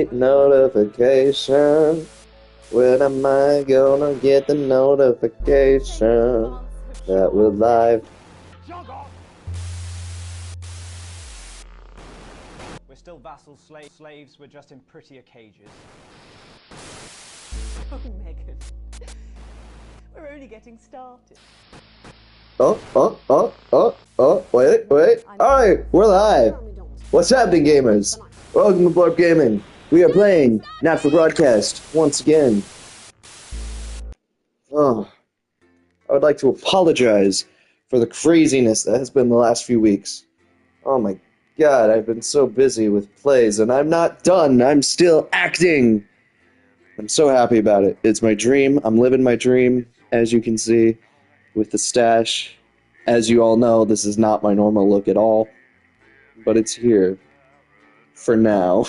Notification. When am I gonna get the notification that we're live? We're still vassals, slaves, we're just in prettier cages. Oh, Megan. We're only getting started. Wait. Alright, we're live. What's happening, gamers? Welcome to Blurb Gaming. We are playing Natural Broadcast once again. I would like to apologize for the craziness that has been the last few weeks. Oh my god, I've been so busy with plays, and I'm not done. I'm still acting. I'm so happy about it. It's my dream. I'm living my dream, as you can see, with the stash. As you all know, this is not my normal look at all, but it's here. For now.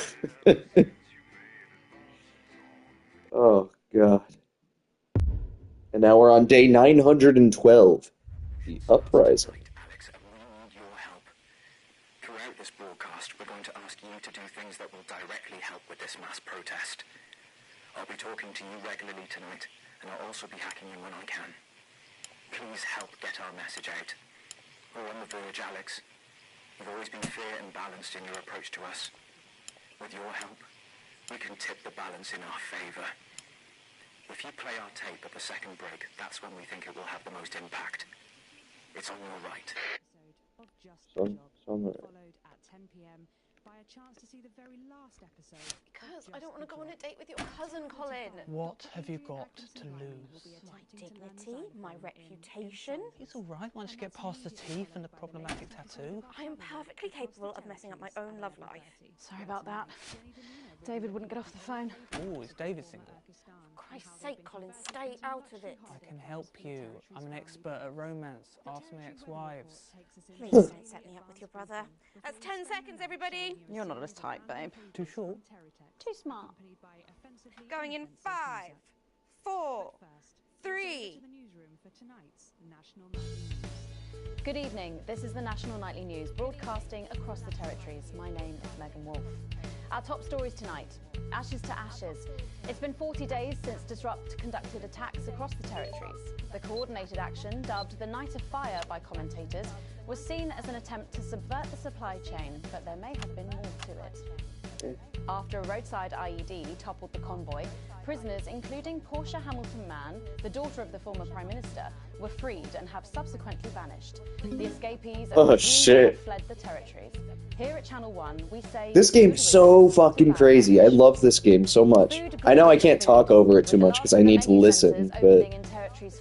Oh, God. And now we're on day 912. The Uprising. Alex, we need your help. Throughout this broadcast, we're going to ask you to do things that will directly help with this mass protest. I'll be talking to you regularly tonight, and I'll also be hacking you when I can. Please help get our message out. We're on the verge, Alex. You've always been fair and balanced in your approach to us. With your help, we can tip the balance in our favor. If you play our tape at the second break, that's when we think it will have the most impact. It's on your right. Followed at 10 p.m. by a chance to see the very last episode. Because I don't want to go on a date with your cousin, Colin. What have you got to lose? My dignity, my reputation. It's all right once you get past the teeth and the problematic tattoo. I am perfectly capable of messing up my own love life. Sorry about that. David wouldn't get off the phone. Oh, is David single? For Christ's sake, Colin, stay out of it. I can help you. I'm an expert at romance. Ask my ex-wives. Please don't set me up with your brother. That's 10 seconds, everybody. You're not as tight, babe. Too short? Too smart. Going in 5, 4, 3. Good evening. This is the National Nightly News, broadcasting across the territories. My name is Megan Wolfe. Our top stories tonight. Ashes to ashes. It's been 40 days since Disrupt conducted attacks across the territories. The coordinated action, dubbed the Night of Fire by commentators, was seen as an attempt to subvert the supply chain, but there may have been more to it. After a roadside IED toppled the convoy, prisoners, including Portia Hamilton-Mann, the daughter of the former Prime Minister, were freed and have subsequently vanished. The escapees have fled the territories. Here at Channel 1, we say... This game's so fucking crazy. I love this game so much. I know I can't talk over it too much because I need to listen, but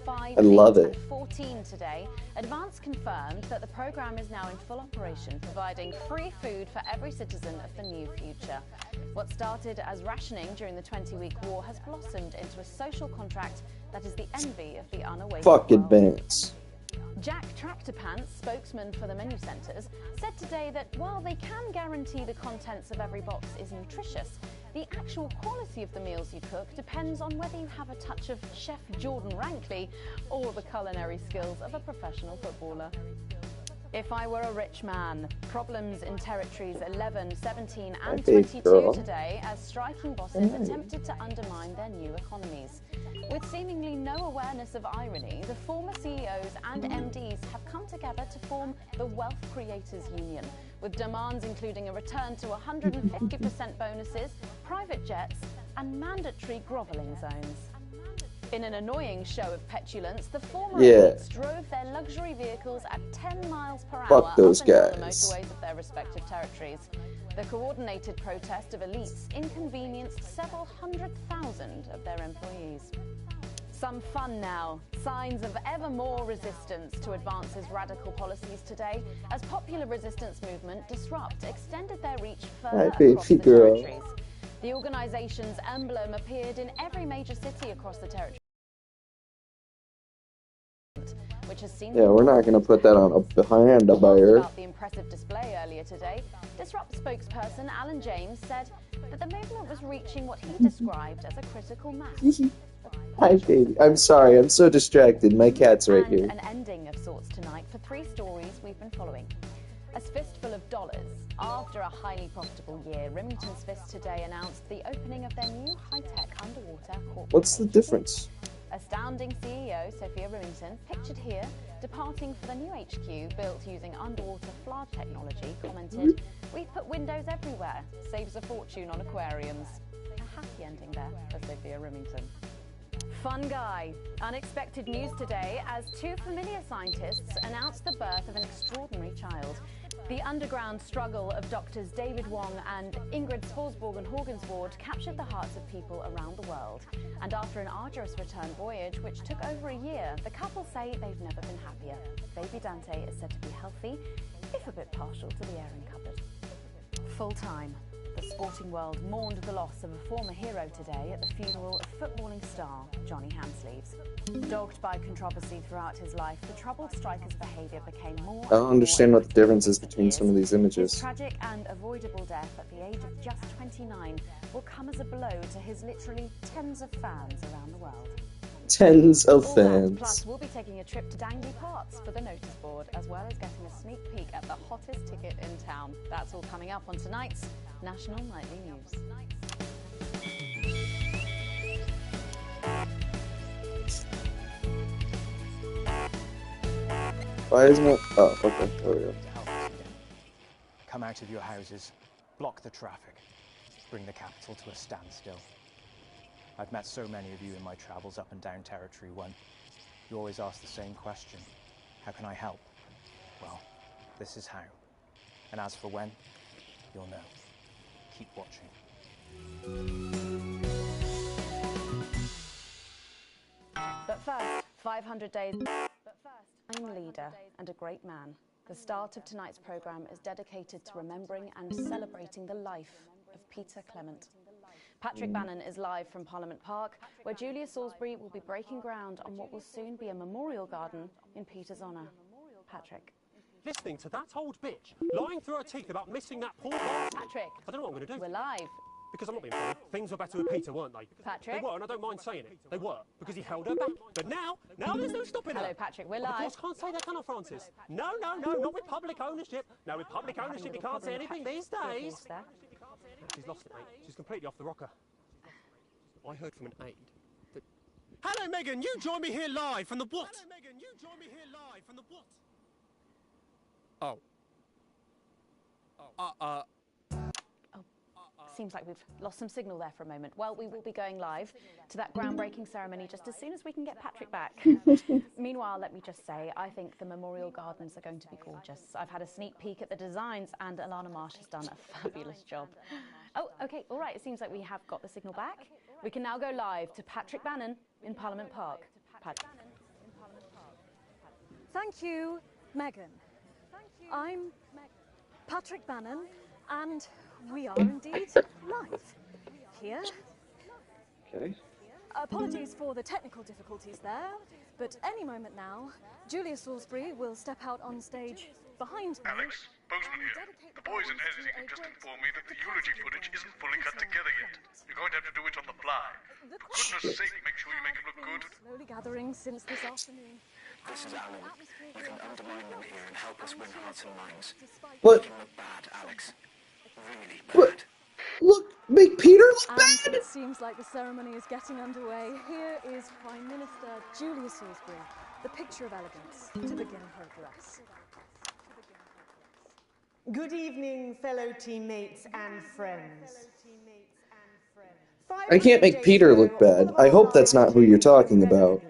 I love it. 14 today, Advance confirmed that the programme is now in full operation, providing free food for every citizen of the new future. What started as rationing during the 20-week war has blossomed into a social contract that is the envy of the unawakened Fuck world. Advance. Jack Tractorpants, spokesman for the menu centres, said today that while they can guarantee the contents of every box is nutritious, the actual quality of the meals you cook depends on whether you have a touch of Chef Jordan Rankley or the culinary skills of a professional footballer. If I were a rich man, problems in territories 11, 17 and 22 today as striking bosses attempted to undermine their new economies. With seemingly no awareness of irony, the former CEOs and MDs have come together to form the Wealth Creators Union, with demands including a return to 150% bonuses, private jets and mandatory grovelling zones. In an annoying show of petulance, the former elites drove their luxury vehicles at 10 miles per hour Fuck those up and down the guys. motorways of their respective territories. The coordinated protest of elites inconvenienced several 100,000 of their employees. Some fun now. Signs of ever more resistance to Advance's radical policies today as popular resistance movement Disrupt extended their reach further across the territories. The organisation's emblem appeared in every major city across the territory, which has seen... Yeah, we're not going to put that on behind a buyer. About the impressive display earlier today, Disrupt spokesperson Alan James said that the movement was reaching what he described as a critical mass. Hi, baby. I'm sorry, I'm so distracted. My cat's right here. An ending of sorts tonight for 3 stories we've been following. A fistful of dollars. After a highly profitable year, Remington's Fist today announced the opening of their new high-tech underwater corporate. What's the difference? Astounding CEO Sophia Remington, pictured here, departing for the new HQ built using underwater FLAR technology, commented, "We've put windows everywhere, saves a fortune on aquariums." A happy ending there for Sophia Remington. Fun guy. Unexpected news today as two familiar scientists announced the birth of an extraordinary child. The underground struggle of doctors David Wong and Ingrid Sporsborg-Horgensvoord captured the hearts of people around the world. And after an arduous return voyage, which took over a year, the couple say they've never been happier. Baby Dante is said to be healthy, if a bit partial to the airing cupboard. Full time. The sporting world mourned the loss of a former hero today at the funeral of footballing star Johnny Handsleeves. Dogged by controversy throughout his life, the troubled striker's behaviour became more. I don't understand what the difference is between some of these images. His tragic and avoidable death at the age of just 29 will come as a blow to his literally tens of fans around the world. Tens of All that, fans. plus we'll be taking a trip to Dangley Parks for the notice board, as well as getting a sneak peek at the hottest ticket in town. That's all coming up on tonight's National Nightly News. Why isn't it? Oh, okay. There we go. To help us again. Come out of your houses, block the traffic, bring the capital to a standstill. I've met so many of you in my travels up and down Territory 1. You always ask the same question. How can I help? Well, this is how. And as for when, you'll know. Keep watching. But first, 500 days. I'm leader and a great man. The start of tonight's programme is dedicated to remembering and celebrating the life of Peter Clement. Patrick Bannon is live from Parliament Park, where Julia Salisbury will be breaking ground on what will soon be a memorial garden in Peter's honour. Patrick. Listening to that old bitch lying through her teeth about missing that poor bastard. Patrick. I don't know what I'm going to do. We're live. Because I'm not being funny. Things were better with Peter, weren't they? Patrick. They were, and I don't mind saying it. They were, because he held her back. But now there's no stopping her. Hello, Patrick. We're Of live. course, can't say that, can I, Francis? No, not with public ownership. No, with public ownership, you can't say anything these days. She's lost it, mate. She's completely off the rocker. I heard from an aide that... Hello, Megan. You join me here live from the what? Hello, Megan. You join me here live from the what? Seems like we've lost some signal there for a moment. Well, we will be going live to that groundbreaking ceremony just as soon as we can get Patrick back. Meanwhile, let me just say, I think the memorial gardens are going to be gorgeous. I've had a sneak peek at the designs and Alana Marsh has done a fabulous job. Oh, okay, all right, it seems like we have got the signal back. We can now go live to Patrick Bannon in Parliament Park. Thank you, Megan. I'm Patrick Bannon, and we are indeed live here. Okay. Apologies for the technical difficulties there, but any moment now, Julia Salisbury will step out on stage behind me. Alex, Bozeman here. The boys in editing have just informed me that the eulogy footage isn't fully cut together yet. You're going to have to do it on the fly. For goodness sake, make sure you make it look good. Slowly gathering since this afternoon. This is Alan. You can undermine them here and help us win hearts and minds. What? You look bad, Alex. Really What? bad. Look, make Peter look And bad! it seems like the ceremony is getting underway. Here is Prime Minister Julia Salisbury, the picture of elegance, to begin her address. Good evening, fellow teammates and friends. I can't make Peter look bad. I hope that's not who you're talking about.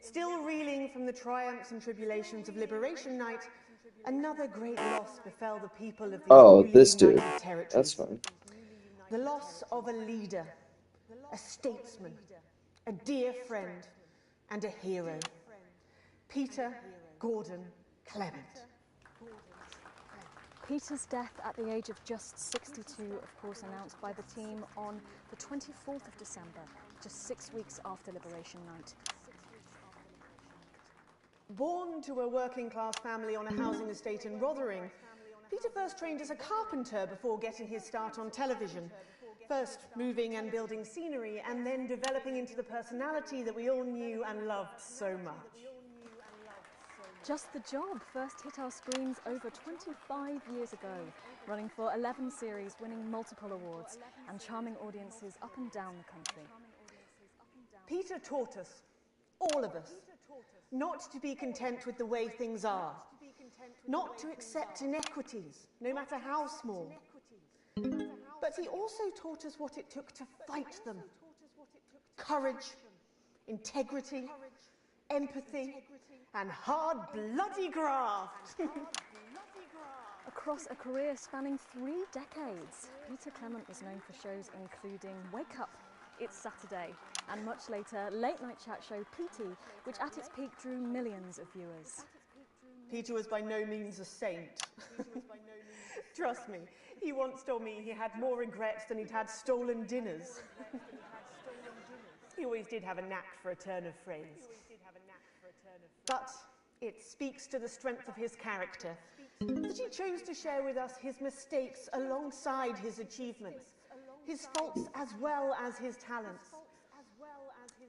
Still reeling from the triumphs and tribulations of Liberation Night, another great loss befell the people of the Oh, newly this dude. united territories. That's fine. The loss of a leader, a statesman, a dear friend, and a hero. Peter Gordon Clement. Peter's death at the age of just 62, of course, announced by the team on the 24th of December, just 6 weeks after Liberation Night. Born to a working-class family on a housing estate in Rotherham, Peter first trained as a carpenter before getting his start on television. First moving and building scenery, and then developing into the personality that we all knew and loved so much. Just the Job first hit our screens over 25 years ago, running for 11 series, winning multiple awards, and charming audiences up and down the country. Peter taught us, all of us, not to be content with the way things are, not to accept inequities, no matter how small. But he also taught us what it took to fight them. Courage, integrity, empathy, and hard, bloody graft. Across a career spanning 3 decades, Peter Clement was known for shows including Wake Up, It's Saturday, and much later, late night chat show Petey, which at its peak drew millions of viewers. Peter was by no means a saint. Trust me, he once told me he had more regrets than he'd had stolen dinners. He always did have a knack for a turn of phrase. But it speaks to the strength of his character that he chose to share with us his mistakes alongside his achievements, his faults as well as his talents.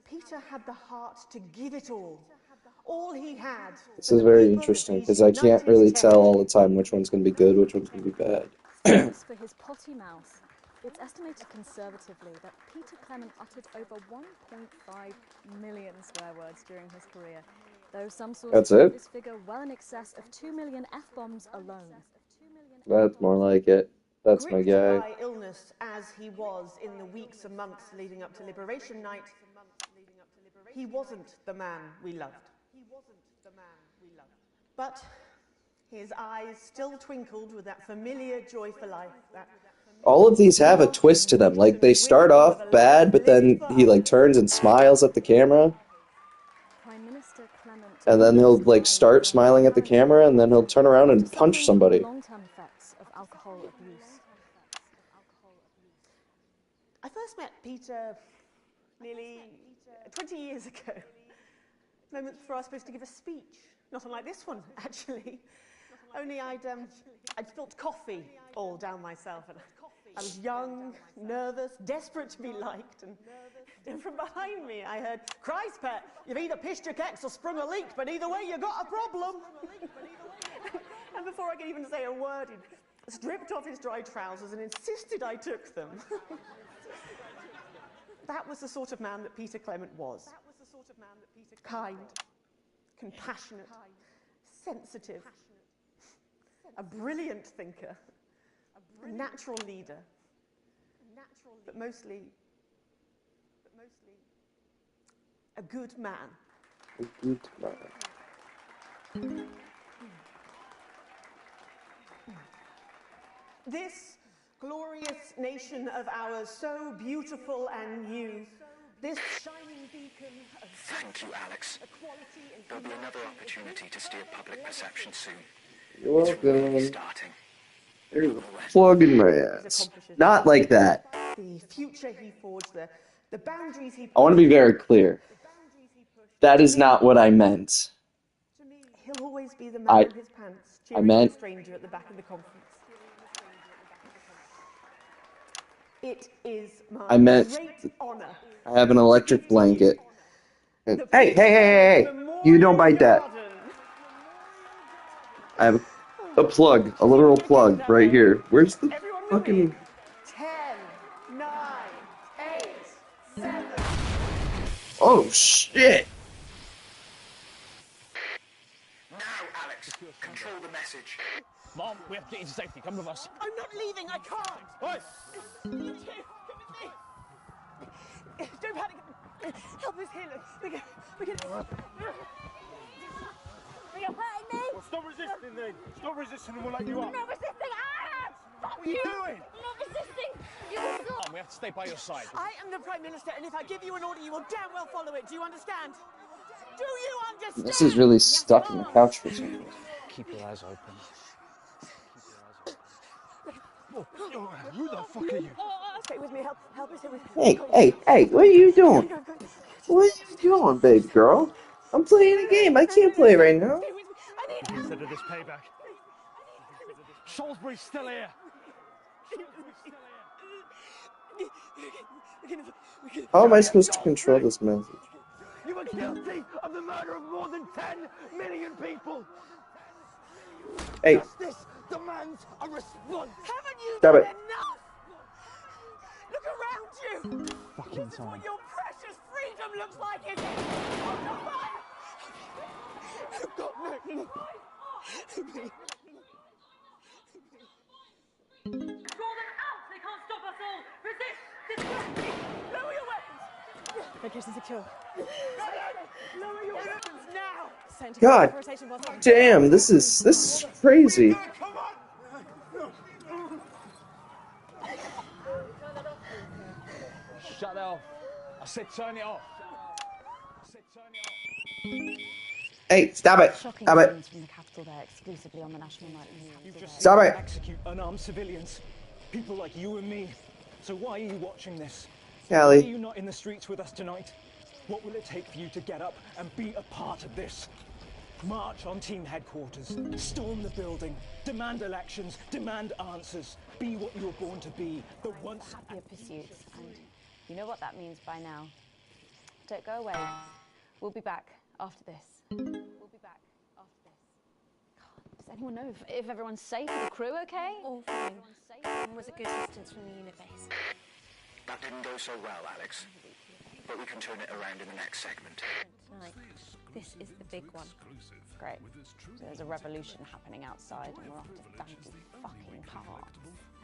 Peter had the heart to give it all he had. This is very interesting because I can't really tell all the time which one's going to be good, which one's going to be bad. For his potty mouth, it's estimated conservatively that Peter Clement uttered over 1.5 million swear words during his career, though some sources put this figure well in excess of 2 million F-bombs alone. That's more like it. That's my guy. By illness, as he was in the weeks and months leading up to Liberation Night, he wasn't the man we loved. But his eyes still twinkled with that familiar joy for life. All of these have a twist to them. Like, they start off bad, but then he, like, turns and smiles at the camera. And then he'll, like, start smiling at the camera, and then he'll turn around and punch somebody. Long-term effects of alcohol abuse. I first met Peter nearly 20 years ago. Moments before I was supposed to give a speech. Not unlike this one, actually. Only I'd spilt coffee all down myself. And I was young, nervous, desperate to be liked. And from behind me, I heard, "Christ, Pet, you've either pissed your kecks or sprung a leak, but either way, you got a problem." And before I could even say a word, he stripped off his dry trousers and insisted I took them. That was the sort of man that Peter Clement was. Kind, compassionate, sensitive, a brilliant thinker, a natural leader, but mostly a good man. A good man. This glorious nation of ours, so beautiful and new, this shining beacon of Thank you, Alex. There'll be another opportunity to steer public perception soon. You're welcome. It's really starting. There's a plug in my ass. Not like that. The future he forged, the boundaries he... I want to be very clear. That is not what I meant. He'll always be the man in his pants, cheering meant... the stranger at the back of the conference. It is my great honor. I have an electric blanket. And, hey! You don't bite that. I have a plug, a literal plug, right here. Where's the fucking... 10, 9, 8, 7... Oh, shit! Now, Alex, control the message. Mom, we have to get into safety. Come with us. I'm not leaving, I can't! What? You two, come with me! Don't panic! Help us here, look. We can... You're hurting me! Well, stop resisting then! Stop resisting and we'll let you up! I'm not resisting! What are you doing? I'm not resisting! You will stop! Mom, we have to stay by your side. I am the Prime Minister, and if I give you an order, you will damn well follow it. Do you understand? Do you understand? This is really stuck in the couch for some reason. Keep your eyes open. Who the fuck are you? Stay with me, help us, stay with me. Hey, what are you doing? What are you doing, baby girl? I'm playing a game. I can't play right now. Consider this payback. Salisbury's still here. How am I supposed to control this message? You were guilty of the murder of more than 10 million people. Hey. Justice demands a response. Haven't you Stop done it. enough? Look around you. Fucking This is time. what your precious freedom looks like, is it? Oh, come on. You've got no. Draw them out! They can't stop us all! Resist! Lower your weapons. Location secure. Lower your weapons now. Sent to God rotation boss. damn, this is crazy. Shut that off. I said turn it off. Hey, stop it. Shocking Stop it. scenes from the capital there, exclusively on the National Nightly News. You've just Stop seen it. them execute unarmed civilians. People like you and me. So why are you watching this? Callie. Why are you not in the streets with us tonight? What will it take for you to get up and be a part of this? March on team headquarters, storm the building, demand elections, demand answers. Be what you were born to be, the once happier pursuits, and you know what that means by now. Don't go away. We'll be back after this. We'll be back after this. God, does anyone know if everyone's safe? Is the crew okay? All fine. One was a good distance from the unit base. That didn't go so well, Alex. But we can turn it around in the next segment. Tonight. This is the big one. Great. So there's a revolution happening outside, and we're off to Fancy fucking Park.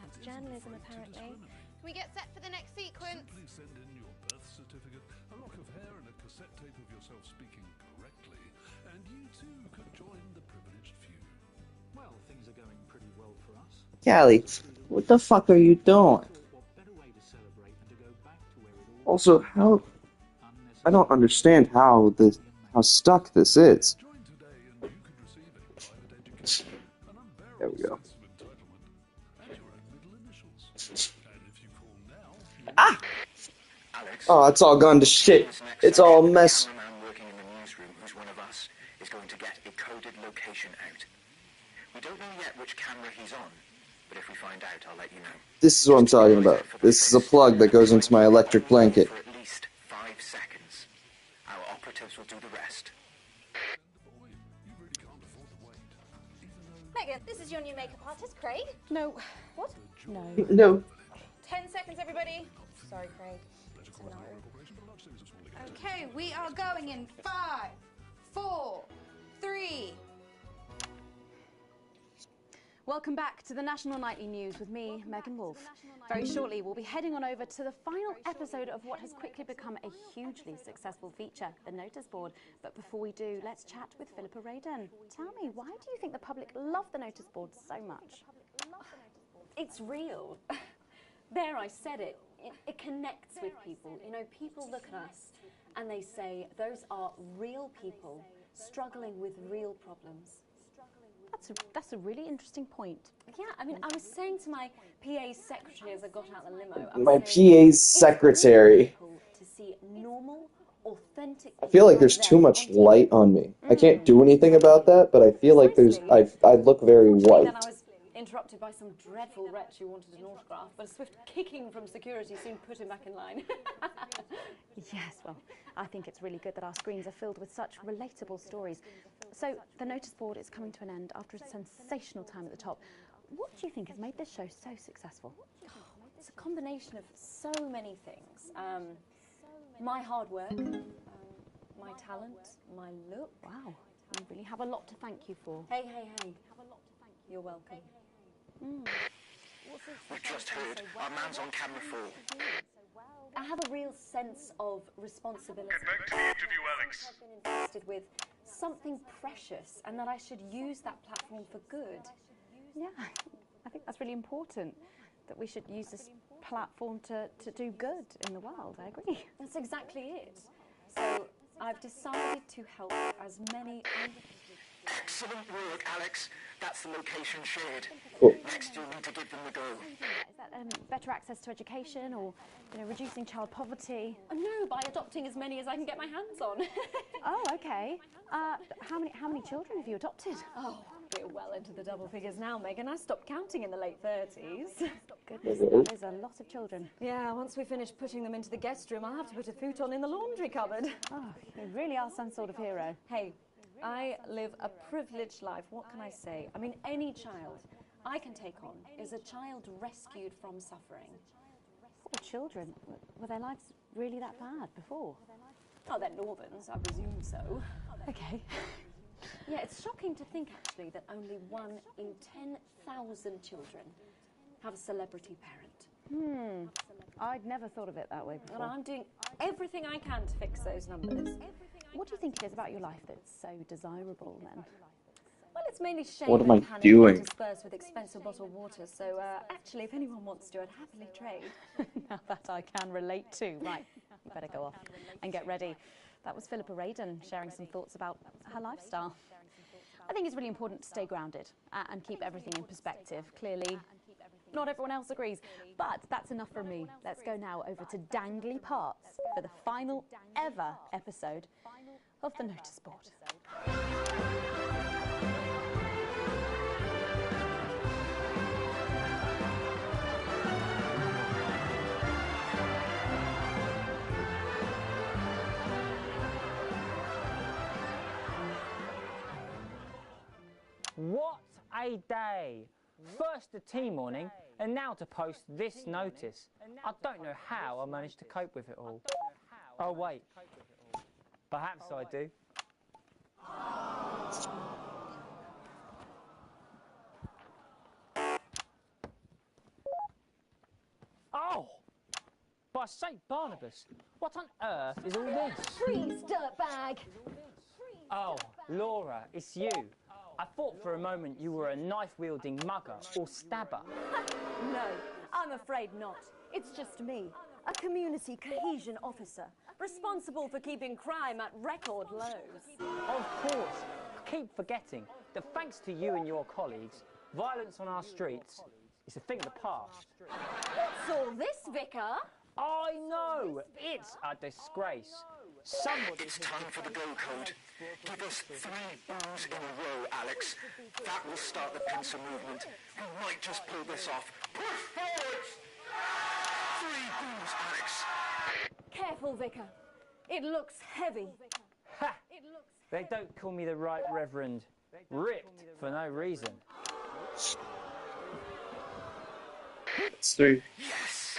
That's journalism, apparently. Can we get set for the next sequence? Please send in your birth certificate, a lock of hair, and a cassette tape of yourself speaking correctly, and you too could join the privileged few. Well, things are going pretty well for us. Callie, what the fuck are you doing? Also, how... I don't understand how stuck this is. There we go. Ah! Alex, Oh, it's all gone to shit. It's all mess. The cameraman working in the newsroom, who's one of us, is going to get a coded location out. We don't know yet which camera he's on, but if we find out, I'll let you know. This is what I'm talking about. This is a plug that goes into my electric blanket. For at least 5 seconds. Our operatives will do the rest. Megan, this is your new makeup artist, Craig. No. What? No. No. 10 seconds, everybody. Sorry, Craig. It's a no. Okay, we are going in 5, 4, 3. Welcome back to the National Nightly News with me, Megan Wolf. Very shortly, we'll be heading on over to the final episode of what has quickly become a hugely successful feature, The Notice Board. But before we do, let's chat with Philippa Radin. Tell me, why do you think the public love The Notice Board so much? It's real. There, I said it. It connects with people. You know, people look at us and they say, those are real people struggling with real problems. That's a really interesting point. Yeah, I mean, I was saying to my PA's secretary as I got out the limo, My PA's secretary. to see normal, authentic. I feel like there's too much light on me. I can't do anything about that, but I feel like I look very white. Then I was interrupted by some dreadful wretch who wanted an autograph, but a swift kicking from security soon put him back in line. Yes, well, I think it's really good that our screens are filled with such relatable stories. So, The Notice Board is coming to an end after a sensational time at the top. What do you think has made this show so successful? It's a combination of so many things. My hard work, my talent, my look. Wow, you really have a lot to thank you for. Hey, hey, hey. You're welcome. We've just heard our man's on camera 4. I have a real sense of responsibility. Get back to the interview, Alex. I've been invested with something precious, and that I should use that platform for good. Yeah, I think that's really important, that we should use this platform to do good in the world. I agree. That's exactly it. So I've decided to help as many. Excellent work, Alex. That's the location shared. Cool. Next, you'll need to give them the go. Is that better access to education, or reducing child poverty? Oh, no, by adopting as many as I can get my hands on. Oh, okay. How many children have you adopted? Oh, we're well into the double figures now, Megan. I stopped counting in the late 30s. Goodness, that is a lot of children. Yeah, once we finish putting them into the guest room, I'll have to put a futon in the laundry cupboard. Oh, you really are some sort of hero. Hey, I live a privileged life. What can I say? I mean, any child I can take on is a child rescued from suffering. Poor children. Were their lives really that bad before? Oh, they're Northerns, I presume so. Okay. Yeah, it's shocking to think, actually, that only 1 in 10,000 children have a celebrity parent. I'd never thought of it that way before. And I'm doing everything I can to fix those numbers. What do you think it is about your life that's so desirable, then? Well, it's mainly shame What am I and panic doing? interspersed with expensive bottled water. So, actually, if anyone wants to, I'd happily trade. Now that I can relate to. Right, you better go off and get ready. That was Philippa Radin sharing some thoughts about her lifestyle. I think it's really important to stay grounded and keep everything in perspective. Clearly, not everyone else agrees, but that's enough from me. Let's go now over to Dangly Parts for the final ever episode of the Notice Board. What a day! First the tea morning, and now to post this notice. I don't know how I managed to cope with it all. Oh wait, perhaps I do. Oh! By St. Barnabas, what on earth is all this? Freeze, dirtbag! Oh, Laura, it's you. I thought for a moment you were a knife-wielding mugger or stabber. No, I'm afraid not. It's just me, a community cohesion officer, responsible for keeping crime at record lows. Of course, keep forgetting that thanks to you and your colleagues, violence on our streets is a thing of the past. What's all this, Vicar? I know, it's a disgrace. Somebody It's time for the go code. Give us 3 boos in a row, Alex. That will start the pincer movement. You might just pull this off. Push forward! 3 boos, Alex. Careful, Vicar. It looks heavy. Ha! They don't call me the Right Reverend. Ripped for no reason. It's 3. Yes!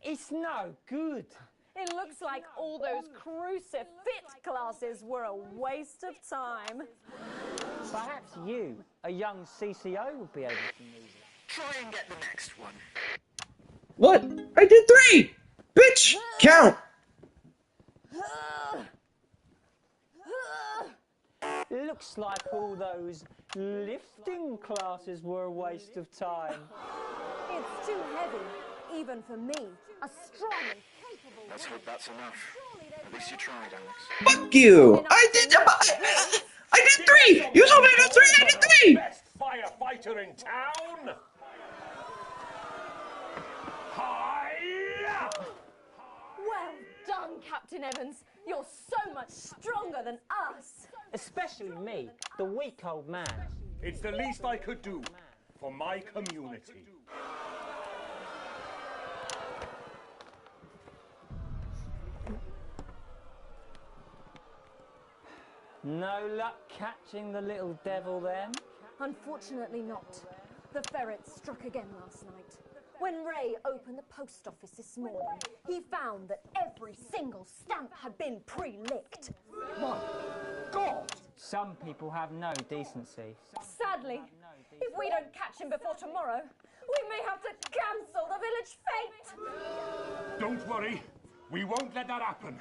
It's no good. It looks like all those crucifix classes were a waste of time. Perhaps you, a young CCO, would be able to move it. Try and get the next one. What? I did 3! Bitch! Count! Looks like all those lifting classes were a waste of time. It's too heavy, even for me, a strong and capable Let's hope that's enough. At least you tried, Alex. Fuck you! I did 3! You told me to do 3, I did 3! Best firefighter in town! Hi-ya! Well done, Captain Evans. You're so much stronger than us. Especially me, the weak old man. It's the least I could do for my community. No luck catching the little devil then? Unfortunately not. The ferret struck again last night. When Ray opened the post office this morning, he found that every single stamp had been pre-licked. My God! Some people have no decency. Sadly, if we don't catch him before tomorrow, we may have to cancel the village fete. Don't worry, we won't let that happen.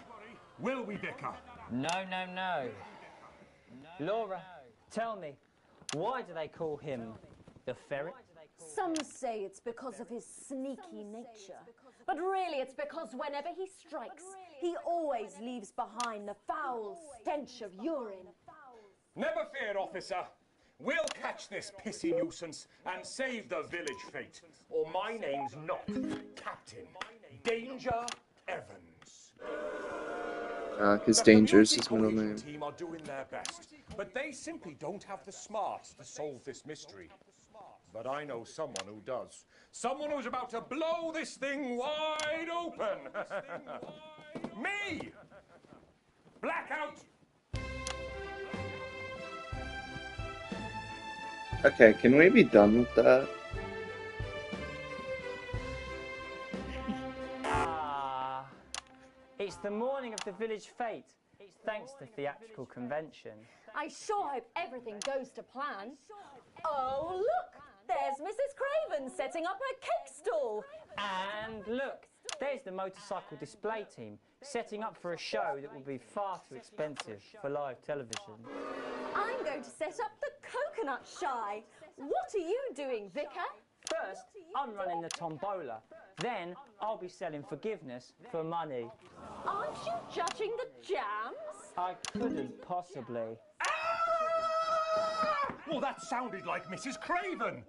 Will we, Vicar? No, no, no. Laura, tell me, why do they call him the ferret? Some say it's because of his sneaky nature. But really it's because whenever he strikes, he always leaves behind the foul stench of urine. Never fear, officer. We'll catch this pissy nuisance and save the village fate. Or my name's not Captain Danger Evans. Because Danger's his middle name. The team are doing their best, but they simply don't have the smarts to solve this mystery. But I know someone who does. Someone who's about to blow this thing wide open. Me! Blackout! Okay, can we be done with that? Ah, it's the morning of the village fete, thanks to theatrical convention. I sure hope everything goes to plan. Oh, look! There's Mrs. Craven setting up her cake stall. And look, there's the motorcycle display team setting up for a show that will be far too expensive for live television. I'm going to set up the coconut shy. What are you doing, Vicar? First, I'm running the tombola. Then, I'll be selling forgiveness for money. Aren't you judging the jams? I couldn't possibly. Well, that sounded like Mrs. Craven.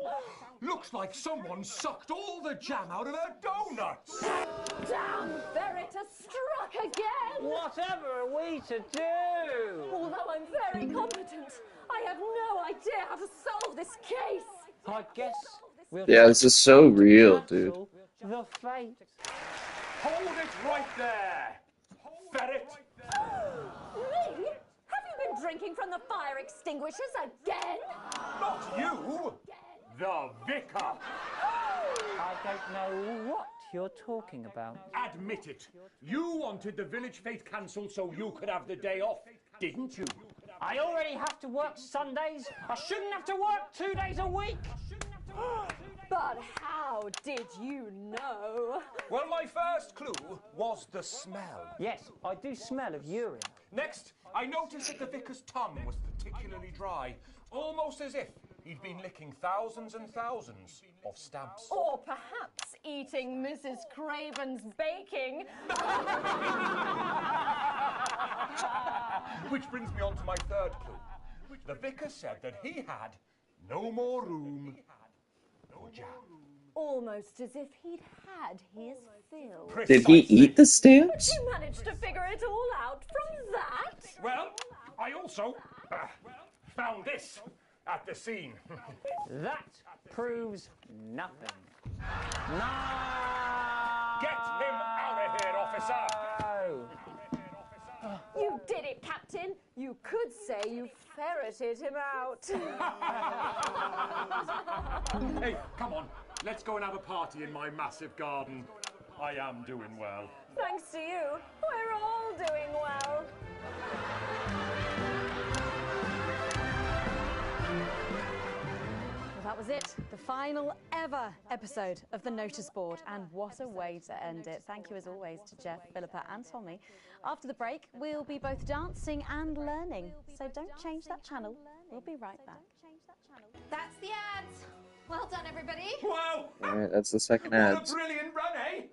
Looks like someone sucked all the jam out of her donuts. Damn ferret has struck again! Whatever are we to do? Although I'm very competent, I have no idea how to solve this case. I guess we'll... Yeah, this is so real, dude. The fate. Hold it right there, ferret. Me? Have you been drinking from the fire extinguishers again? Not you, the vicar. I don't know what you're talking about. Admit it. You wanted the village fete cancelled so you could have the day off, didn't you? I already have to work Sundays. I shouldn't have to work 2 days a week. But how did you know? Well, my first clue was the smell. Yes, I do smell of urine. Next, I noticed that the vicar's tongue was particularly dry, almost as if he'd been licking thousands and thousands of stamps. Or perhaps eating Mrs. Craven's baking. Which brings me on to my third clue. The vicar said that he had no more room for jam. Almost as if he'd had his fill. Did he eat the stamps? You managed to figure it all out from that? Well, I also found this at the scene. That proves nothing. No! Get him out of here, officer! You did it, Captain. You could say you ferreted him out. Hey, come on. Let's go and have a party in my massive garden. I am doing well. Thanks to you, we're all doing well. Well, that was it. The final ever episode of the Notice Board. And what a way to end it. Thank you as always to Jeff, Philippa and Tommy. After the break, we'll be both dancing and learning. So don't change that channel. We'll be right back. That's the ads. Well done, everybody. Wow! Alright, that's the second What ads. a brilliant run, eh?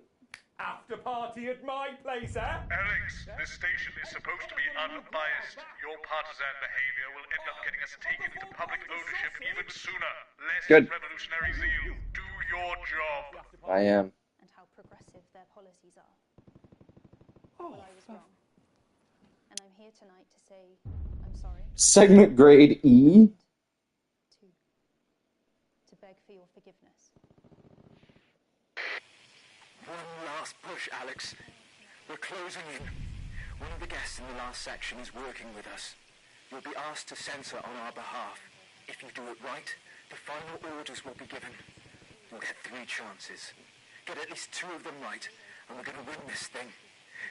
After party at my place, eh? Alex, this station is supposed to be unbiased. Your partisan behavior will end up getting us taken into public ownership even sooner. Less Good. revolutionary zeal. Do your job. I am. And how progressive their policies are. Well, I was wrong. And I'm here tonight to say I'm sorry. Segment grade E. To beg for your forgiveness. One last push, Alex. We're closing in. One of the guests in the last section is working with us. You'll be asked to censor on our behalf. If you do it right, the final orders will be given. You'll get 3 chances. Get at least 2 of them right, and we're going to win this thing.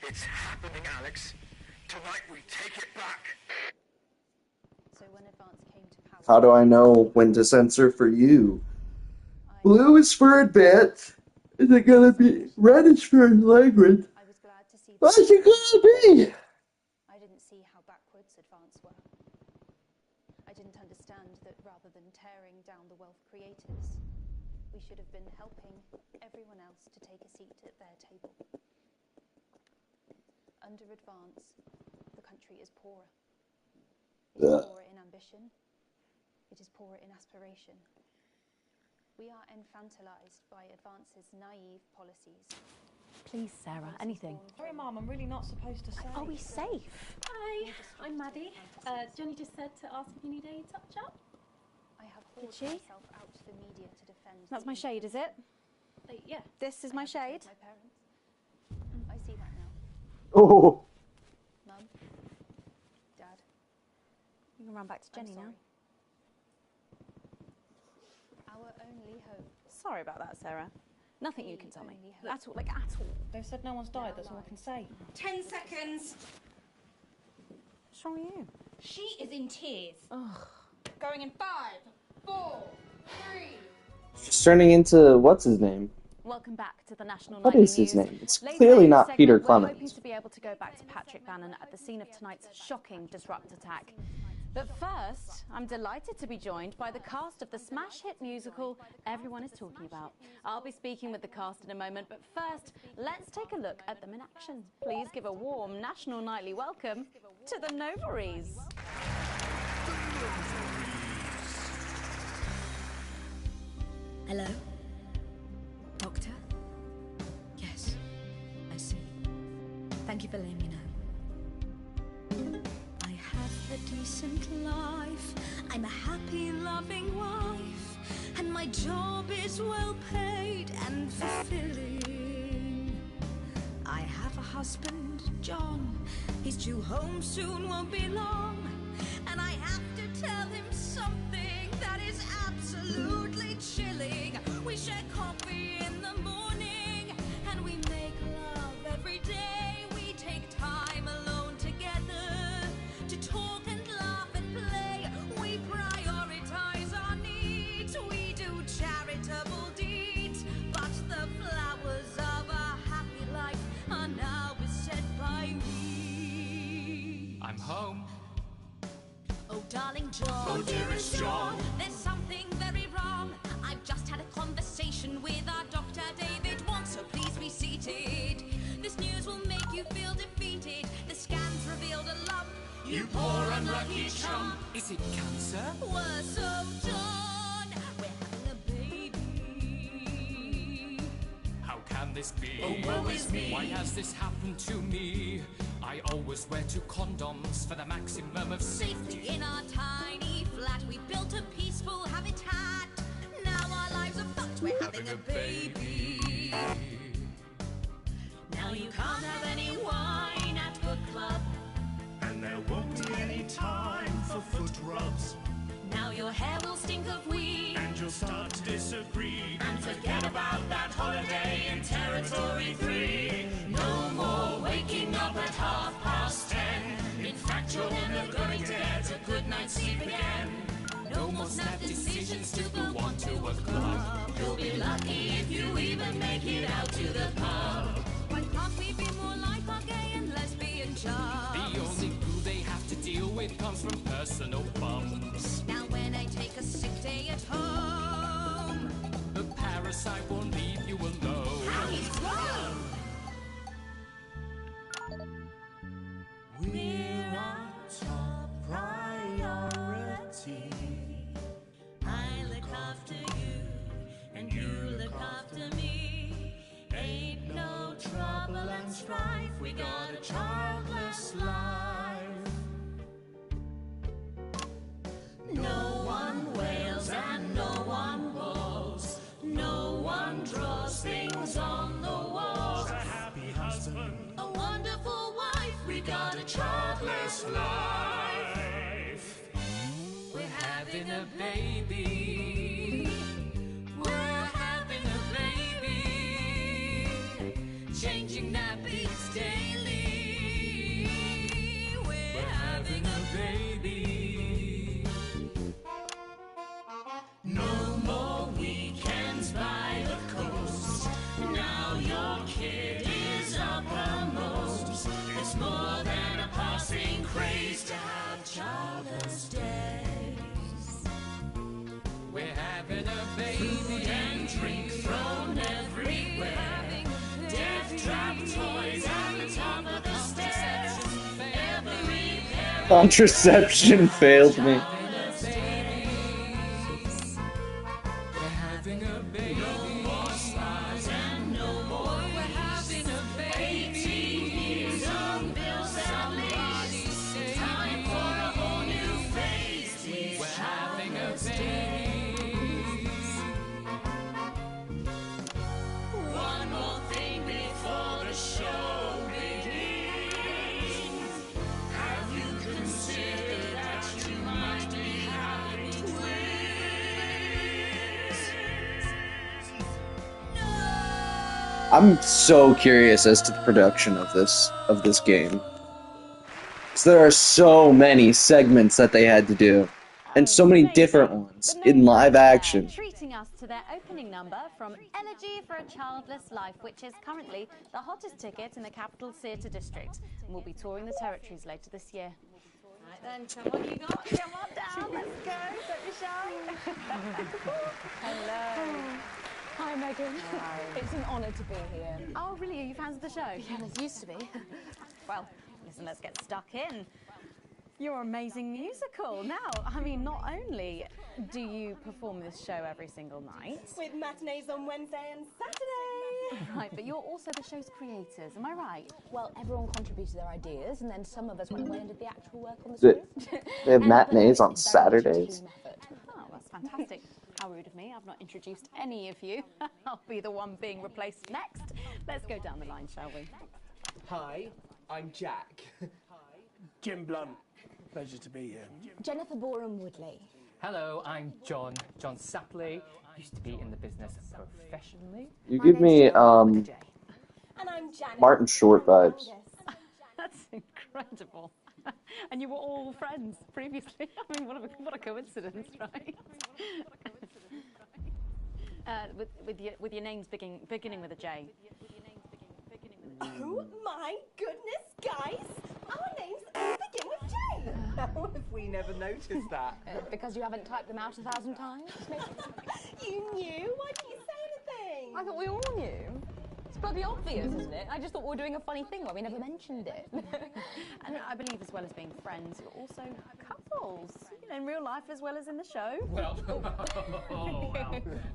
It's happening, Alex. Tonight we take it back. So when Advance came to power... How do I know when to censor for you? Blue is for advance. Is it gonna be red is for language? I was glad to see... What's it gonna be? I didn't see how backwards Advance were. I didn't understand that rather than tearing down the wealth creators, we should have been helping everyone else to take a seat at their table. Under Advance, the country is poorer. It is poorer in ambition. It is poorer in aspiration. We are infantilized by Advance's naive policies. Please, Sarah, anything. Sorry, Mum, I'm really not supposed to say. Are we safe? Hi, I'm Maddie. Johnny just said to ask if you need a touch-up. I have Did hauled she? myself out to the media to defend... That's the my shade, is it? Yeah. This is my shade? My parents. I see that now. Oh. Mum? Dad? You can run back to Jenny now. Our only hope. Sorry about that, Sarah. Nothing you can tell me. Only hope. At all, like at all. They've said no one's died, that's all I can say. 10 seconds. What's wrong with you? She is in tears. Ugh. Going in 5, 4, 3. She's turning into what's his name? Welcome back to the National What Nightly is his News. name? It's Later clearly in the not segment, Peter we're Clement. hoping to be able to go back to Patrick Bannon at the scene of tonight's shocking Disrupt attack. But first, I'm delighted to be joined by the cast of the smash hit musical everyone is talking about. I'll be speaking with the cast in a moment, but first, let's take a look at them in action. Please give a warm National Nightly welcome to the Novaries. Hello? Doctor? Yes, I see. Thank you for letting me know. I have a decent life. I'm a happy, loving wife. And my job is well paid and fulfilling. I have a husband, John. He's due home soon, won't be long. And I have to tell him something that is absolutely chilling. We share coffee in the morning, and we make love every day. We take time alone together to talk and laugh and play. We prioritize our needs. We do charitable deeds. But the flowers of a happy life are now beset by weeds. I'm home. Oh, darling John. Oh, dearest John. There's something very wrong. I've just had a conversation with our doctor, David Wong, so please be seated. This news will make you feel defeated. The scans revealed a lump. You poor unlucky chump. Is it cancer? Worse, oh, John. We're having a baby. How can this be? Oh, woe is me. Why has this happened to me? I always wear 2 condoms for the maximum of Safety in our tiny flat. We built a peaceful habitat. Now our lives are fucked. We're having a baby. Now you can't have any wine at book club. And there won't be any time for foot rubs. Now your hair will stink of weed. And you'll start to disagree. And forget about that holiday in Territory 3. No more waking up at 10:30. In fact, you're never going to get a good night's sleep again. No more snap decisions to go on to a club. You'll be lucky if you even make it out to the pub. Why can't we be more like our gay and lesbian chums? The only glue they have to deal with comes from personal bums. Now when I take a sick day at home, The parasite won't leave you alone. how he's grown. We're our top priority. I look after you, and you look after me. Ain't no trouble and strife. We got a childless life. No one wails and no one walls. No one draws things on the walls. A happy husband. A wonderful wife. We got a childless life. We're having a baby. We're having a baby. Changing nappies daily. We're having a baby. No more weekends by the coast. Now your kid is uppermost. It's more than a passing craze to have childless days. We're having a baby. Food and drink thrown everywhere. Death trap toys at the top of the stairs. Every parent Contraception failed me. We're having a baby. No more spas and no more. We're having a baby. 18 years on bills and leaves. Time for a whole new phase. We're having a baby. One more thing before the show begins. I'm so curious as to the production of this game. 'Cause there are so many segments that they had to do, and so many different ones in live action. Treating us to their opening number from Elegy for a Childless Life, which is currently the hottest ticket in the Capital Theatre District, and will be touring the territories later this year. Right then, come on, you guys, come on down, let's go, don't be shy. Hello. Hi, Megan. Hi. It's an honour to be here. Oh, really? Are you fans of the show? Yeah, it used to be. Well, listen, let's get stuck in. Your amazing musical. Now, I mean, not only do you perform this show every single night, with matinees on Wednesday and Saturday. Right, but you're also the show's creators, am I right? Well, everyone contributed their ideas, and then some of us went away and did the actual work on the script. They have matinees on Saturdays. Oh, that's fantastic. How rude of me. I've not introduced any of you. I'll be the one being replaced next. Let's go down the line, shall we? Hi, I'm Jack. Jim Blunt. Pleasure to be here. Jennifer Boram Woodley. Hello, I'm John Sapley. Used to be in the business professionally. You give me And I'm Janet. Martin Short vibes. That's incredible. And you were all friends previously. I mean, what a coincidence, right? with your names beginning with a J. Oh my goodness, guys! Our names all begin with J. How have we never noticed that? Because you haven't typed them out 1,000 times, maybe? You knew? Why didn't you say anything? I thought we all knew. It's bloody obvious, isn't it? I just thought we were doing a funny thing where we never mentioned it. And I believe as well as being friends, you're also couples. You know, in real life as well as in the show. Well,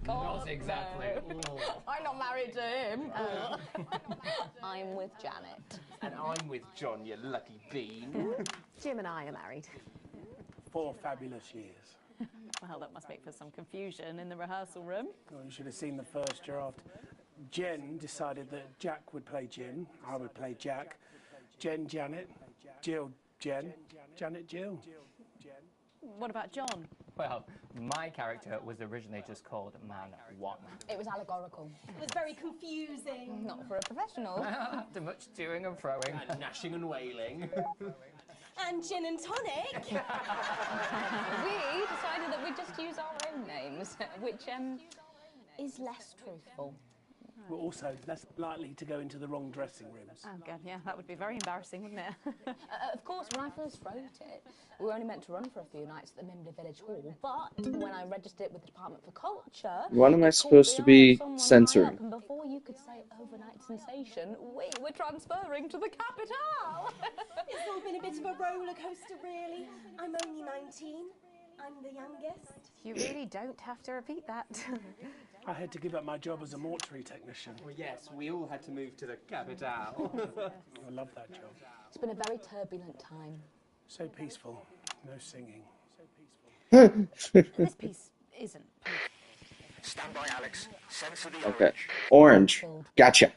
not exactly. No. I'm not married to him. I'm with Janet. And I'm with John, you lucky bean. Jim and I are married. 4 fabulous years. Well, that must make for some confusion in the rehearsal room. Well, you should have seen the first draft. Jen decided that Jack would play Jim, I would play Jack, Jen Janet, Jill Jen, Janet Jill. What about John? Well, my character was originally just called Man 1. It was allegorical. It was very confusing. Not for a professional. After much toing and froing. And gnashing and wailing. And gin and tonic. We decided that we'd just use our own names, which is less truthful. We're also less likely to go into the wrong dressing rooms. Oh, God, yeah, that would be very embarrassing, wouldn't it? Of course, when I first wrote it, we were only meant to run for a few nights at the Mimbley Village Hall, but when I registered it with the Department for Culture... What am I supposed to be censoring? And before you could say overnight sensation, we were transferring to the capital! It's all been a bit of a roller coaster, really. I'm only 19. I'm the youngest. You really don't have to repeat that. I had to give up my job as a mortuary technician. Well, yes, we all had to move to the capital. I love that job. It's been a very turbulent time. So peaceful. No singing. This piece isn't. Stand by, Alex. Censor the Okay. Orange. Gotcha.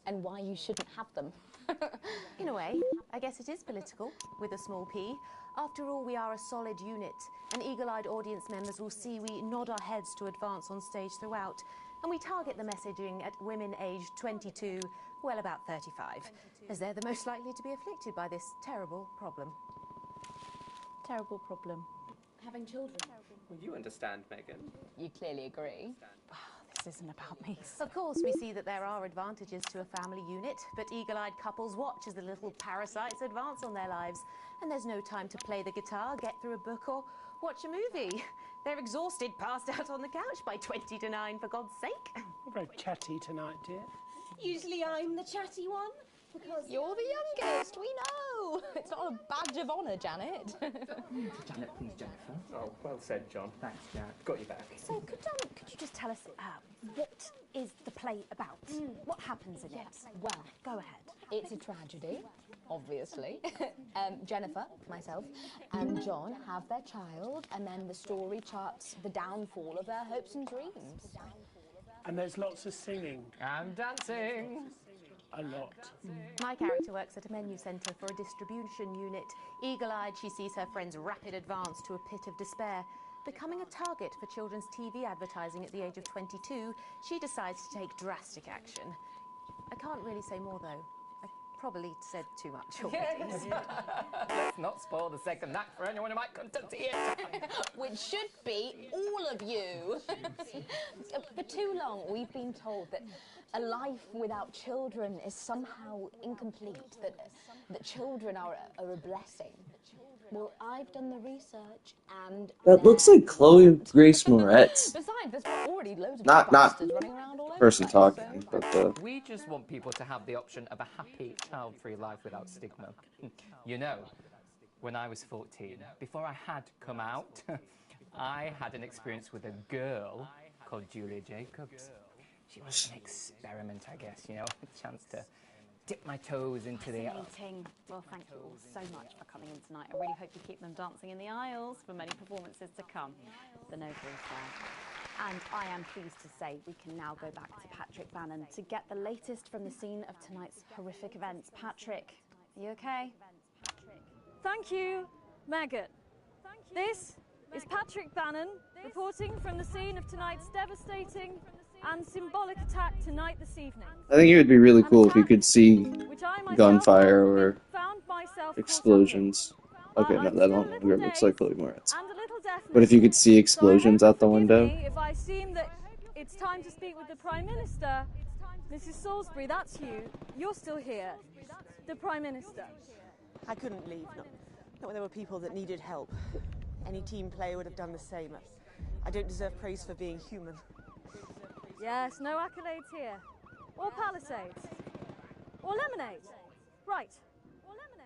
And why you shouldn't have them. In a way, I guess it is political, with a small p. After all, we are a solid unit, and eagle-eyed audience members will see we nod our heads to advance on stage throughout, and we target the messaging at women aged 22, well, about 35, as they're the most likely to be afflicted by this terrible problem. Terrible problem. Having children. Well, you understand, Megan. You clearly agree. This isn't about me. Of course, we see that there are advantages to a family unit, but eagle-eyed couples watch as the little parasites advance on their lives, and there's no time to play the guitar, get through a book, or watch a movie. They're exhausted, passed out on the couch by 20 to 9, for God's sake. You're very chatty tonight, dear. Usually I'm the chatty one, because... You're the youngest, we know! It's not a badge of honour, Janet. Janet, please, Jennifer. Oh, well said, John. Thanks, Janet. Got you back. So, could you just tell us what is the play about? What happens in it? Well, go ahead. It's a tragedy, obviously. Jennifer, myself, and John have their child, and then the story charts the downfall of their hopes and dreams. And there's lots of singing. And dancing. A lot. My character works at a menu centre for a distribution unit. Eagle-eyed, she sees her friend's rapid advance to a pit of despair. Becoming a target for children's TV advertising at the age of 22, she decides to take drastic action. can't really say more, though. I probably said too much already. Yes. Let's not spoil the second act for anyone who might come to see it. Which should be all of you. For too long, we've been told that a life without children is somehow incomplete, that children are a blessing. Well, I've done the research, and That looks like Chloe Grace Moretz. besides, there's already loads of Not bastards running around all over person the place, talking, so- but We just want people to have the option of a happy, child-free life without stigma. You know, when I was 14, before I had come out, I had an experience with a girl called Julia Jacobs. She was an experiment, I guess, you know, a chance to dip my toes into the... Fascinating. Well, thank you all so much for coming in tonight. I really hope you keep them dancing in the aisles for many performances to come. The noble fair. And I am pleased to say we can now go back to Patrick Bannon to get the latest from the scene of tonight's horrific events. Patrick, are you okay? Thank you, Megan. This is Patrick Bannon reporting from the scene of tonight's devastating and symbolic attack tonight this evening. I think it would be really cool if you could see gunfire or explosions. Okay, no, that no longer looks like Chloe Moretz. But if you could see explosions out the window. If I seem that it's time to speak with the Prime Minister, Mrs. Salisbury, that's you. You're still here. The Prime Minister. I couldn't leave, not when there were people that needed help. Any team player would have done the same. I don't deserve praise for being human. Yes, no accolades here. Or Palisades. Or lemonade. Right.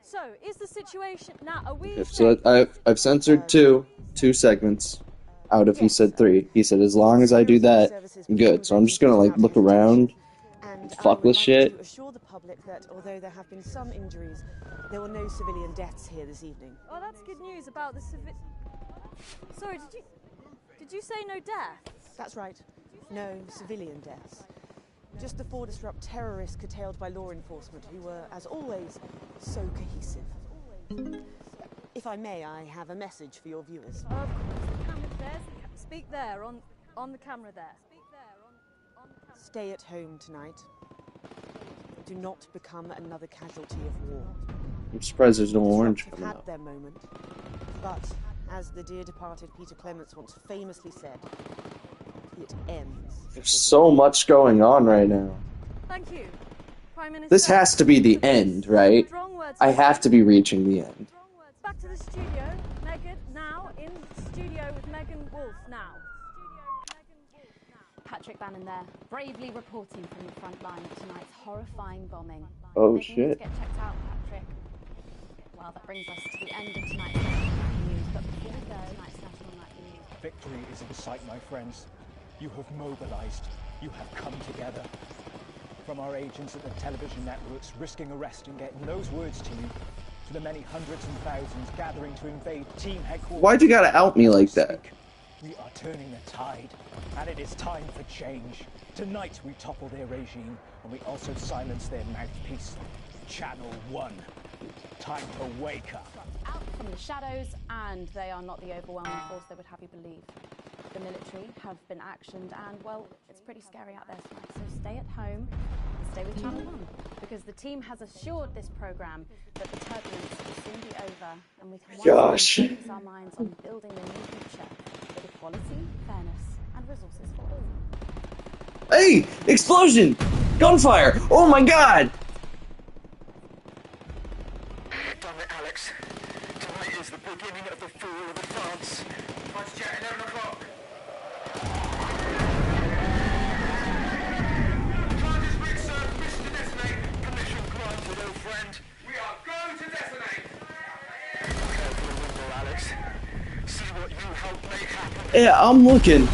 So, is the situation now? Are we? So I've censored two segments out of he said 3. He said as long as I do that, I'm good. So I'm just gonna like look around, fuck with shit. To assure the public that although there have been some injuries, there were no civilian deaths here this evening. Oh, that's good news about the Sorry, did you say no death? That's right. No civilian deaths. Just the 4 disrupt terrorists curtailed by law enforcement, who were, as always, so cohesive. If I may, I have a message for your viewers. Oh, of course, the camera there. Speak there, on the camera there. Stay at home tonight. Do not become another casualty of war. I'm surprised there's no orange Have coming had out. their moment, but as the dear departed Peter Clements once famously said, it ends. There's so much going on right now. Thank you, Prime Minister. This has to be the end, right? I have to be reaching the end. Back to the studio. Megan, now in studio with Megan Wolf now. Patrick Bannon there, bravely reporting from the front line of tonight's horrifying bombing. Oh, Megan, shit. Just get checked out, Patrick. Well, that brings us to the end of tonight's national news, but before we go, tonight's national nightly news. Victory is in sight, my friends. You have mobilized. You have come together. From our agents at the television networks risking arrest and getting those words to you, to the many hundreds and thousands gathering to invade team headquarters. Why'd you gotta out me like that? We are turning the tide, and it is time for change. Tonight we topple their regime, and we also silence their mouthpiece, Channel 1. Time to wake up. Out from the shadows, and they are not the overwhelming force they would have you believe. The military have been actioned, and, well, it's pretty scary out there tonight, so stay at home and stay with Channel 1, because the team has assured this programme that the turbulence will soon be over, and we can once again focus our minds on building the new future with equality, fairness, and resources for all. Hey! Explosion! Gunfire! Oh my god! Damn it, Alex. Tonight is the beginning of the fall of France. Fighter jet, 11 o'clock. Charges bridge, sir. Permission to detonate. Permission granted, old friend. We are going to detonate. Careful the window, Alex. See what you helped make happen. Yeah, I'm looking.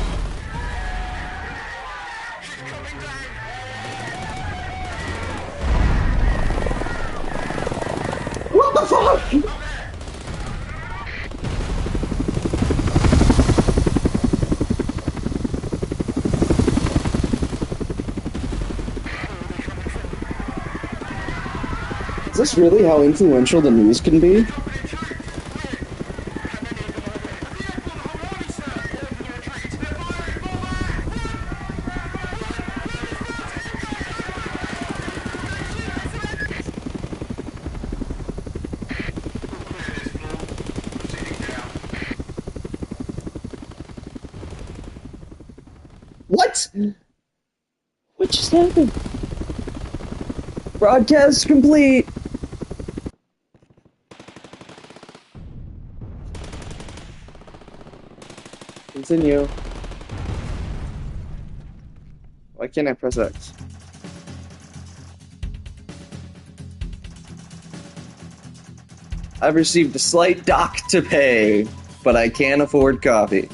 What the fuck? Is this really how influential the news can be? What just happened? Broadcast complete! Continue. Why can't I press X? I've received a slight dock to pay, but I can't afford coffee.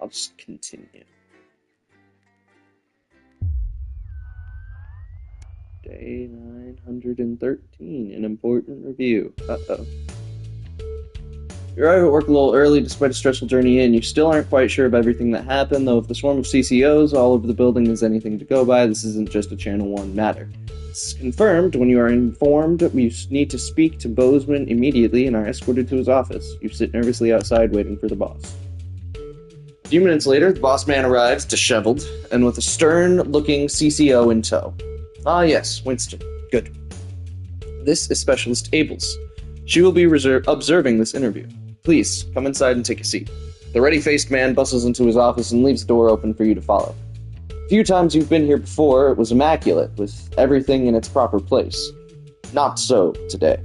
I'll just continue. Day 913, an important review. Uh-oh. You arrive at work a little early despite a stressful journey in. You still aren't quite sure of everything that happened, though if the swarm of CCOs all over the building is anything to go by, this isn't just a Channel 1 matter. It's confirmed when you are informed you need to speak to Bozeman immediately and are escorted to his office. You sit nervously outside waiting for the boss. A few minutes later, the boss man arrives, disheveled, and with a stern-looking CCO in tow. Ah yes, Winston. Good. This is Specialist Ables. She will be observing this interview. Please, come inside and take a seat. The ready-faced man bustles into his office and leaves the door open for you to follow. A few times you've been here before, it was immaculate, with everything in its proper place. Not so today.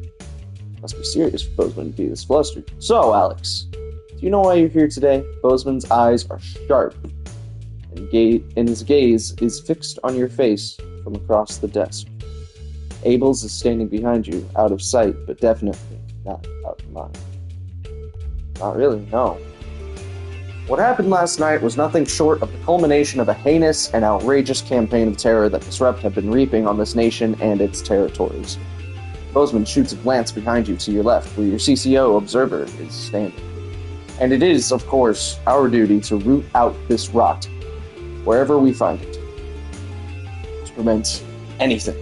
Must be serious for Bozeman to be this flustered. So, Alex, do you know why you're here today? Bozeman's eyes are sharp, and his gaze is fixed on your face from across the desk. Ables is standing behind you, out of sight, but definitely not out of mind. Not really, no. What happened last night was nothing short of the culmination of a heinous and outrageous campaign of terror that Disrupt have been reaping on this nation and its territories. Bozeman shoots a glance behind you to your left, where your CCO observer is standing. And it is, of course, our duty to root out this rot, wherever we find it, to prevent anything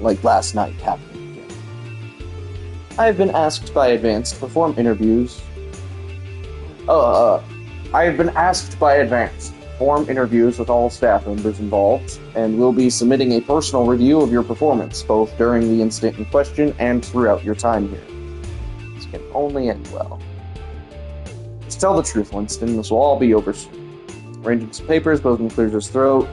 like last night happening again. I have been asked by Advance to perform interviews. I have been asked by Advance to perform interviews with all staff members involved, and will be submitting a personal review of your performance, both during the incident in question and throughout your time here. This can only end well. To tell the truth, Winston, this will all be over soon. Arranging some papers, Bozeman clears his throat.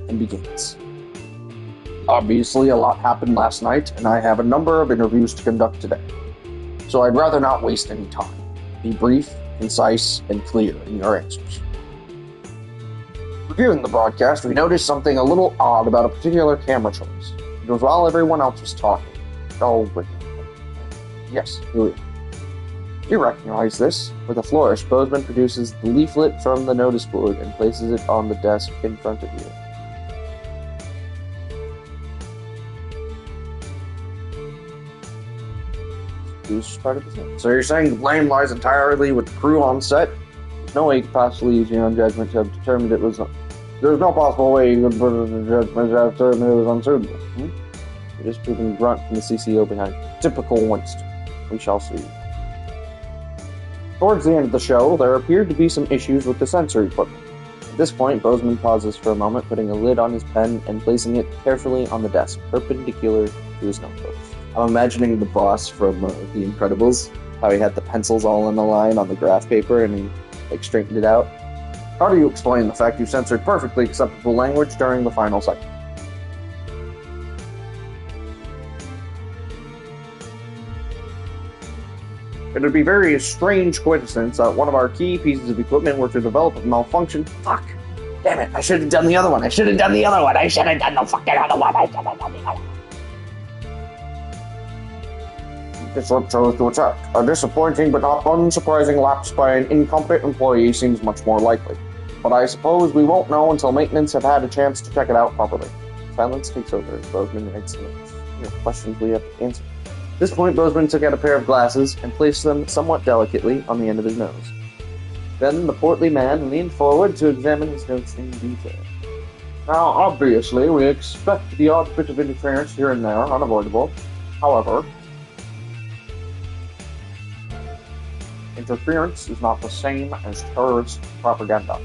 And begins. Obviously, a lot happened last night, and I have a number of interviews to conduct today. So I'd rather not waste any time. Be brief, concise, and clear in your answers. Reviewing the broadcast, we noticed something a little odd about a particular camera choice. It was while everyone else was talking. Oh, wait. Yes, Julia. You recognize this. With a flourish, Bozeman produces the leaflet from the notice board and places it on the desk in front of you. Part of the thing. So you're saying the blame lies entirely with the crew on set? There's no way you could possibly use your own judgment to have determined it was... There's no possible way you could put it in judgment to have determined it was unsuitable. You're just proving grunt from the CCO behind you. Typical Winston. We shall see. Towards the end of the show, there appeared to be some issues with the sensory equipment. At this point, Bozeman pauses for a moment, putting a lid on his pen and placing it carefully on the desk, perpendicular to his notebook. I'm imagining the boss from The Incredibles, how he had the pencils all in a line on the graph paper and he straightened it out. How do you explain the fact you censored perfectly acceptable language during the final segment? It would be very strange coincidence that one of our key pieces of equipment were to develop a malfunction. Fuck! Damn it, I should have done the other one. I should have done the fucking other one. Disrupt chose to attack. A disappointing but not unsurprising lapse by an incompetent employee seems much more likely. But I suppose we won't know until maintenance have had a chance to check it out properly. Silence takes over as Bozeman writes notes. Questions we have to answer. At this point, Bozeman took out a pair of glasses and placed them somewhat delicately on the end of his nose. Then the portly man leaned forward to examine his notes in detail. Now, obviously, we expect the odd bit of interference here and there, unavoidable. However, interference is not the same as terrorist propaganda.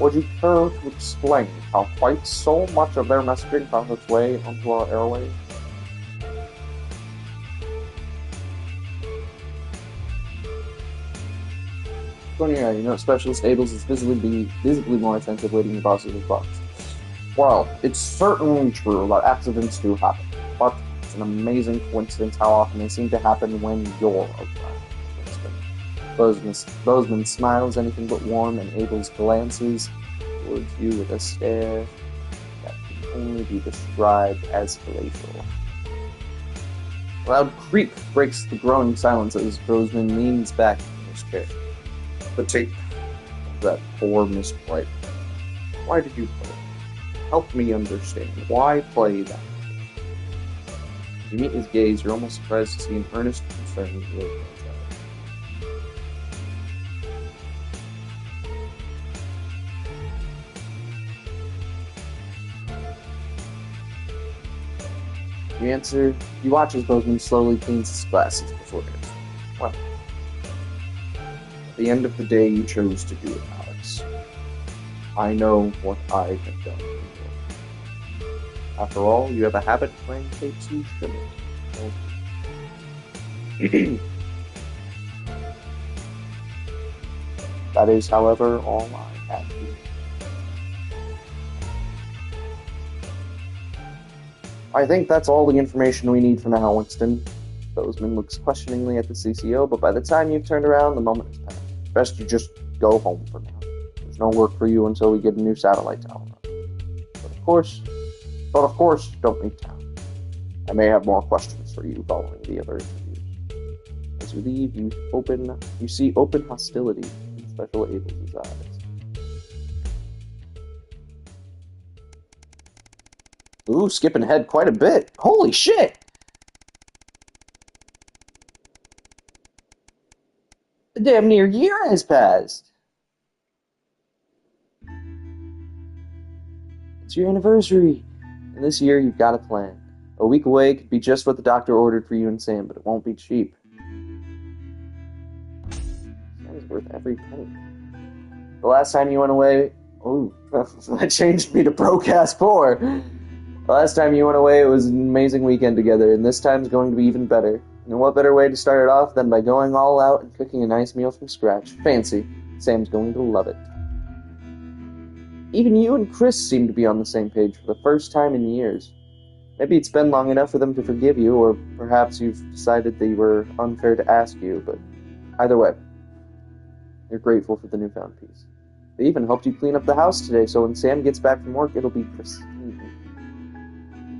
Would you care to explain how quite so much of their messaging found its way onto our airwaves? Specialist Ables is visibly more attentive waiting the boss's response. Well, it's certainly true that accidents do happen, but it's an amazing coincidence how often they seem to happen when you're around. Bozeman smiles anything but warm, and Abel's glances towards you with a stare that can only be described as glacial. A loud creak breaks the growing silence as Bozeman leans back in his chair. The tape. That poor Miss Bright. Why did you play it? Help me understand. Why play that? You meet his gaze, you're almost surprised to see an earnest concern in his eyes. You watch as Bozeman slowly cleans his glasses before it. Well, at the end of the day, you chose to do it, Alex. I know what I have done. After all, you have a habit of playing tapes you shouldn't. That is, however, all I have to do. I think that's all the information we need for now, Winston. Bozeman looks questioningly at the CCO, but by the time you've turned around, the moment has passed. Best you just go home for now. There's no work for you until we get a new satellite tower. But of course, don't leave town. I may have more questions for you following the other interviews. As you leave, you see open hostility in Special Ables' eyes. Ooh, skipping ahead quite a bit. Holy shit! A damn near year has passed. It's your anniversary. And this year, you've got a plan. A week away could be just what the doctor ordered for you and Sam, but it won't be cheap. That is worth every penny. The last time you went away... Ooh, that changed me to Procast 4. The last time you went away, it was an amazing weekend together, and this time's going to be even better. And what better way to start it off than by going all out and cooking a nice meal from scratch? Fancy. Sam's going to love it. Even you and Chris seem to be on the same page for the first time in years. Maybe it's been long enough for them to forgive you, or perhaps you've decided they were unfair to ask you, but either way, you're grateful for the newfound peace. They even helped you clean up the house today, so when Sam gets back from work, it'll be pristine.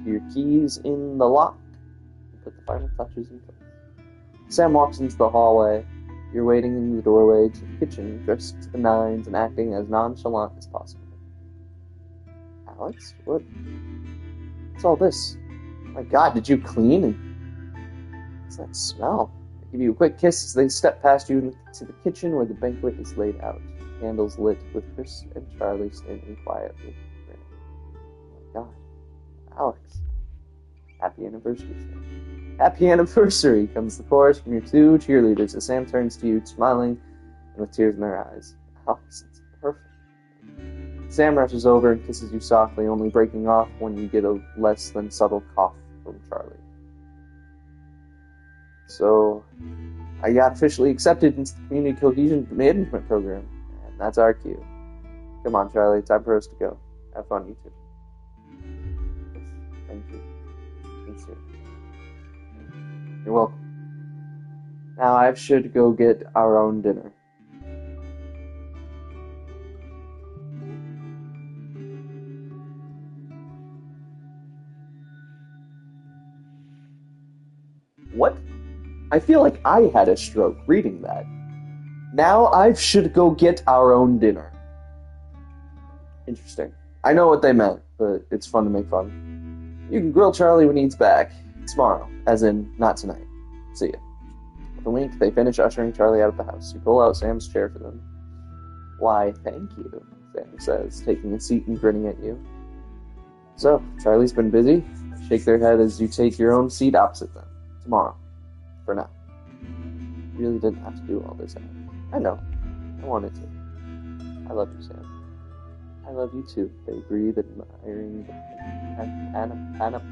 Your keys in the lock, and put the final touches in place. Sam walks into the hallway. You're waiting in the doorway to the kitchen, dressed to the nines and acting as nonchalant as possible. Alex, what's all this? My God, did you clean? And what's that smell? They give you a quick kiss as they step past you to the kitchen where the banquet is laid out. Candles lit with Chris and Charlie standing quietly. Oh my God. Alex. Happy anniversary, Sam. Happy anniversary, comes the chorus from your two cheerleaders as Sam turns to you, smiling and with tears in their eyes. Alex, it's perfect. Sam rushes over and kisses you softly, only breaking off when you get a less than subtle cough from Charlie. So, I got officially accepted into the Community Cohesion Management Program, and that's our cue. Come on, Charlie, time for us to go. Have fun, you two. Thank you. Sincere. You're welcome. Now I should go get our own dinner. What? I feel like I had a stroke reading that. Now I should go get our own dinner. Interesting. I know what they meant, but it's fun to make fun. You can grill Charlie when he's back. Tomorrow. As in, not tonight. See ya. With a wink, they finish ushering Charlie out of the house. You pull out Sam's chair for them. Why, thank you, Sam says, taking a seat and grinning at you. So, Charlie's been busy. Shake their head as you take your own seat opposite them. Tomorrow. For now. You really didn't have to do all this, Alex. I know. I wanted to. I love you, Sam. I love you too. They breathe admiring. Anna.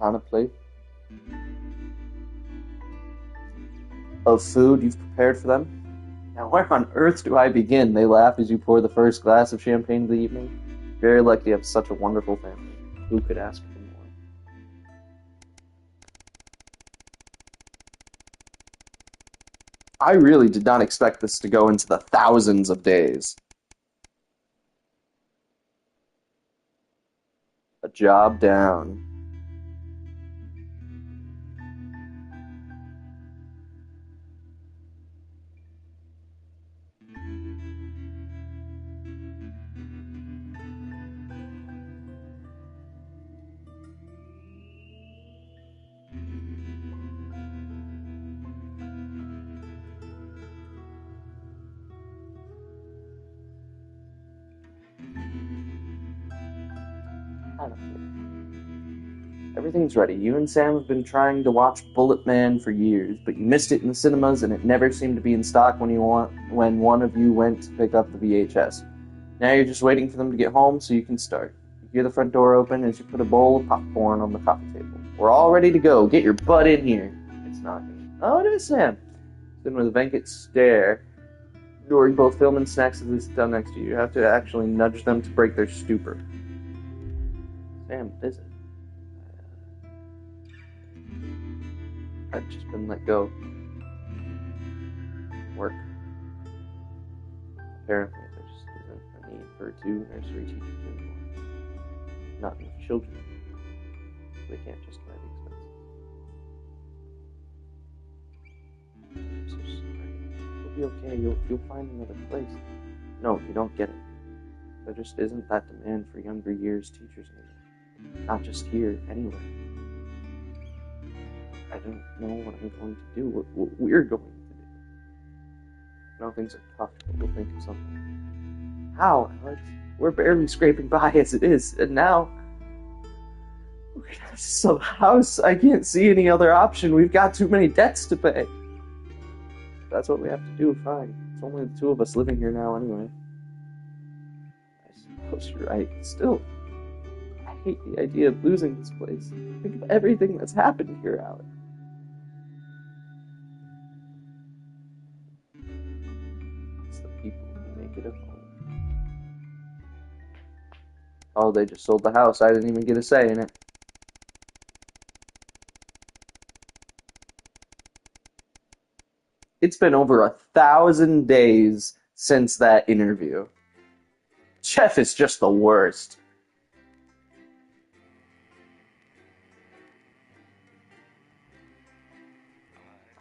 Panoply of food you've prepared for them. Now, where on earth do I begin? They laugh as you pour the first glass of champagne of the evening. Very lucky to have such a wonderful family. Who could ask for more? I really did not expect this to go into the thousands of days. A job down. Everything's ready. You and Sam have been trying to watch Bullet Man for years, but you missed it in the cinemas and it never seemed to be in stock when one of you went to pick up the VHS. Now you're just waiting for them to get home so you can start. You hear the front door open as you put a bowl of popcorn on the coffee table. We're all ready to go. Get your butt in here. It's knocking. Oh, it is Sam. Then with a vacant stare, during both film and snacks as they sit down next to you. You have to actually nudge them to break their stupor. Sam, what is it? I've just been let go. Work. Apparently, there just isn't a need for 2 nursery teachers anymore. Not enough children. They can't justify the expense. I'm so sorry. You'll be okay. You'll find another place. No, you don't get it. There just isn't that demand for younger years teachers anymore. Not just here, anywhere. I don't know what I'm going to do, what we're going to do. I know things are tough, but we'll think of something. How, Alex? We're barely scraping by as it is, and now we're gonna have to sell the house. I can't see any other option. We've got too many debts to pay. If that's what we have to do, fine. It's only the 2 of us living here now anyway. I suppose you're right. Still, I hate the idea of losing this place. Think of everything that's happened here, Alex. Get a home. Oh, they just sold the house. I didn't even get a say in it. It's been over 1,000 days since that interview. Jeff is just the worst.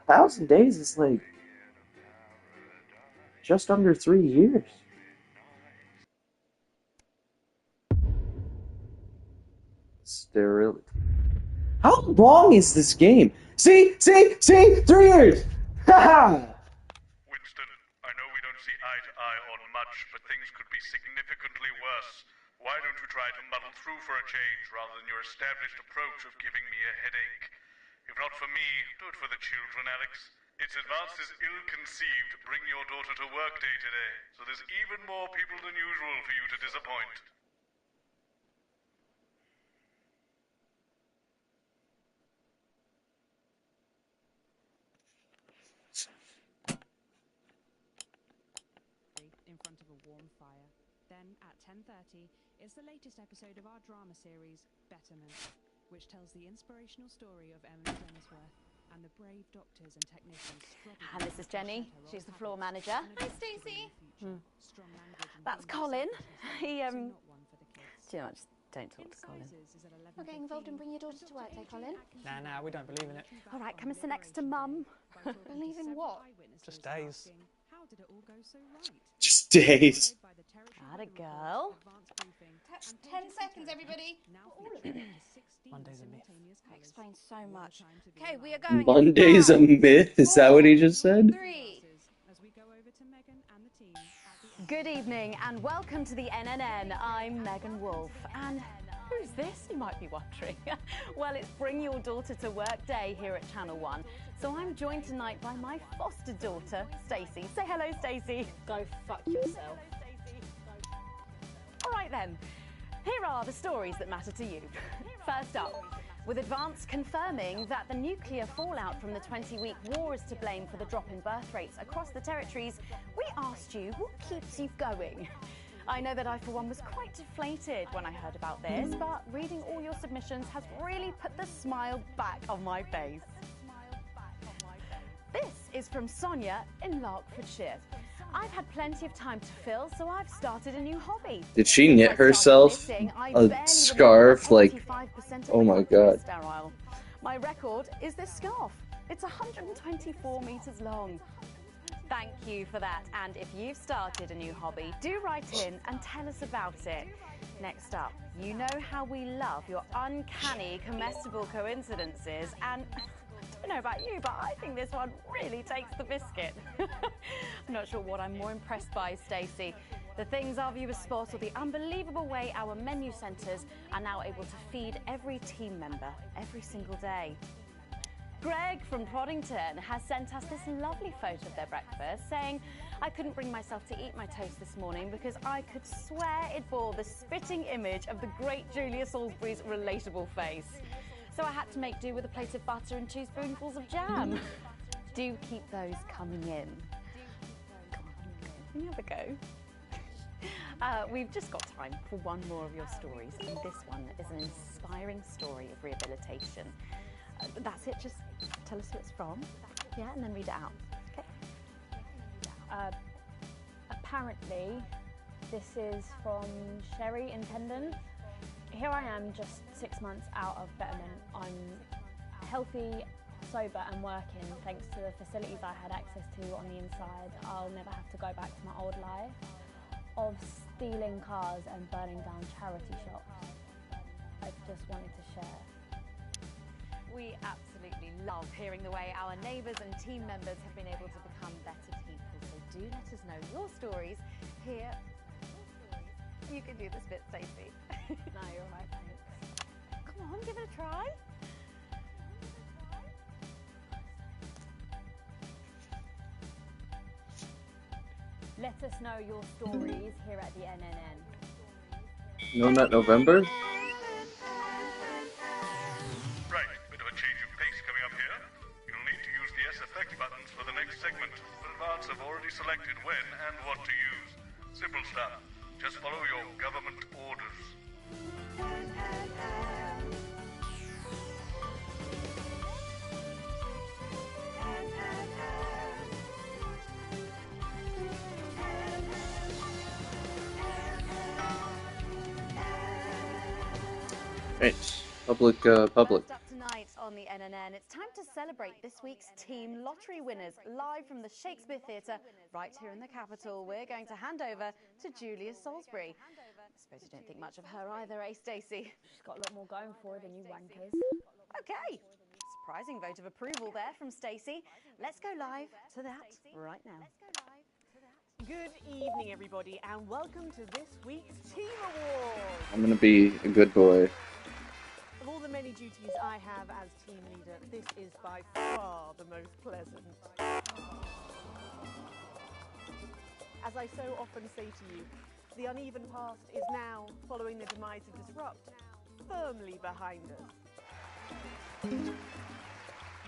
A 1,000 days is like just under 3 years. Sterility. How long is this game? See? 3 years! Haha! Winston, I know we don't see eye to eye on much, but things could be significantly worse. Why don't you try to muddle through for a change rather than your established approach of giving me a headache? If not for me, do it for the children, Alex. It's advanced as ill-conceived bring your daughter to work day today, so there's even more people than usual for you to disappoint. In front of a warm fire. Then, at 10:30, is the latest episode of our drama series, Betterment, which tells the inspirational story of Emily Dennisworth and the brave doctors and technicians struggling. And this is Jenny. She's the floor manager. Hi, Stacey. That's Colin. He, do you know what, just don't talk to Colin. Not getting involved and bring your daughter to work, eh, Colin? Nah, we don't believe in it. All right, come and sit next to Mum. Believe in what? Just days. How did it all go so right? Just days. Atta girl. 10 seconds, everybody. Monday's a myth. That explains so much. Okay, we are going. Monday's a myth? Is that what he just said? 3. Good evening and welcome to the NNN. I'm Megan Wolf. And who's this, you might be wondering? Well, it's Bring Your Daughter to Work Day here at Channel 1. So I'm joined tonight by my foster daughter, Stacey. Say hello, Stacey. Go fuck yourself. All right then, here are the stories that matter to you. First up, with Advance confirming that the nuclear fallout from the 20-week war is to blame for the drop in birth rates across the territories, we asked you what keeps you going. I know that I, for one, was quite deflated when I heard about this, but reading all your submissions has really put the smile back on my face. This is from Sonia in Larkfordshire. I've had plenty of time to fill, so I've started a new hobby. Did she knit herself a scarf? Like, oh my god. Sterile. My record is this scarf. It's 124 meters long. Thank you for that. And if you've started a new hobby, do write in and tell us about it. Next up, you know how we love your uncanny comestible coincidences, and I don't know about you, but I think this one really takes the biscuit. I'm not sure what I'm more impressed by, Stacey. The things our viewers spot, or the unbelievable way our menu centres are now able to feed every team member every single day. Greg from Proddington has sent us this lovely photo of their breakfast, saying, I couldn't bring myself to eat my toast this morning because I could swear it bore the spitting image of the great Julia Salisbury's relatable face. So I had to make do with a plate of butter and 2 spoonfuls of jam. Do keep those coming in. Come on, can you have a go? We've just got time for one more of your stories, and this one is an inspiring story of rehabilitation. That's it, just tell us who it's from, yeah, and then read it out, okay? Apparently, this is from Sherry in Pendant. Here I am, just 6 months out of Betterment. I'm healthy, sober and working thanks to the facilities I had access to on the inside. I'll never have to go back to my old life of stealing cars and burning down charity shops. I just wanted to share. We absolutely love hearing the way our neighbours and team members have been able to become better people. So do let us know your stories here. You can do this bit, Stacey. No, you're right, thanks. Come on, give it a try. Let us know your stories here at the NNN. No, not November? Right, bit of a change of pace coming up here. You'll need to use the S effect buttons for the next segment, but Advance have already selected when and what to use. Simple stuff. Just follow your government orders. Right. Public. First up tonight on the NNN, it's time to celebrate this week's team lottery winners live from the Shakespeare Theatre right here in the capital. We're going to hand over to Julia Salisbury. I suppose you don't think much of her either, eh, Stacey? She's got a lot more going for her than you wankers. Okay. Surprising vote of approval there from Stacey. Let's go live to that right now. Good evening, everybody, and welcome to this week's Team Awards. I'm gonna be a good boy. Of all the many duties I have as team leader, this is by far the most pleasant. As I so often say to you, the uneven past is now, following the demise of Disrupt, firmly behind us.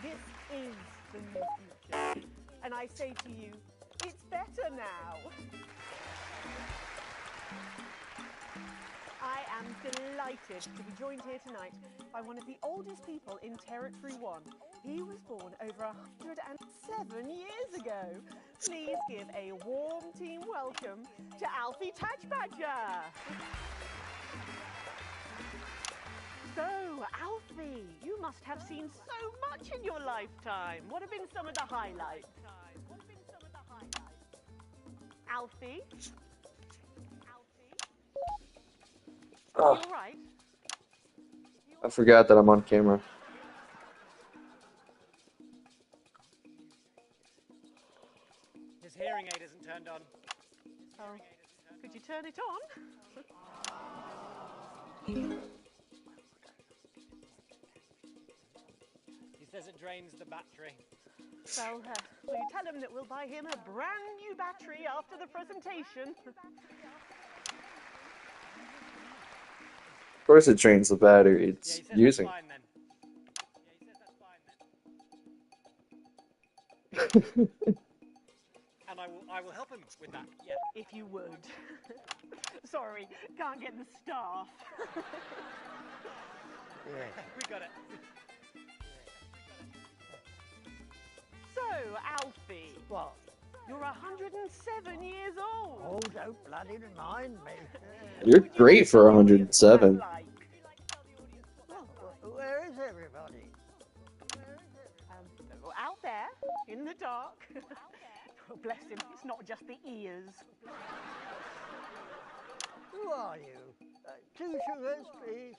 This is the new future, and I say to you, it's better now. I am delighted to be joined here tonight by one of the oldest people in Territory 1. He was born over 107 years ago. Please give a warm team welcome to Alfie Tatchbadger. So, Alfie, you must have seen so much in your lifetime. What have been some of the highlights? Alfie? Oh, You all right? I forgot that I'm on camera. His hearing aid isn't turned on. Oh, could you turn it on? He says it drains the battery. Well, will you tell him that we'll buy him a brand new battery after the presentation? Of course it drains the battery it's using. Fine, then. Yeah, he says that's fine, then. And I will help him with that. Yeah. If you would. Sorry, can't get the staff. We got it. So, Alfie. What? You're 107 years old. Oh, don't bloody remind me. You're great for 107. Where is everybody? Out there, in the dark. Oh, bless him, it's not just the ears. Who are you? 2 sugars, please.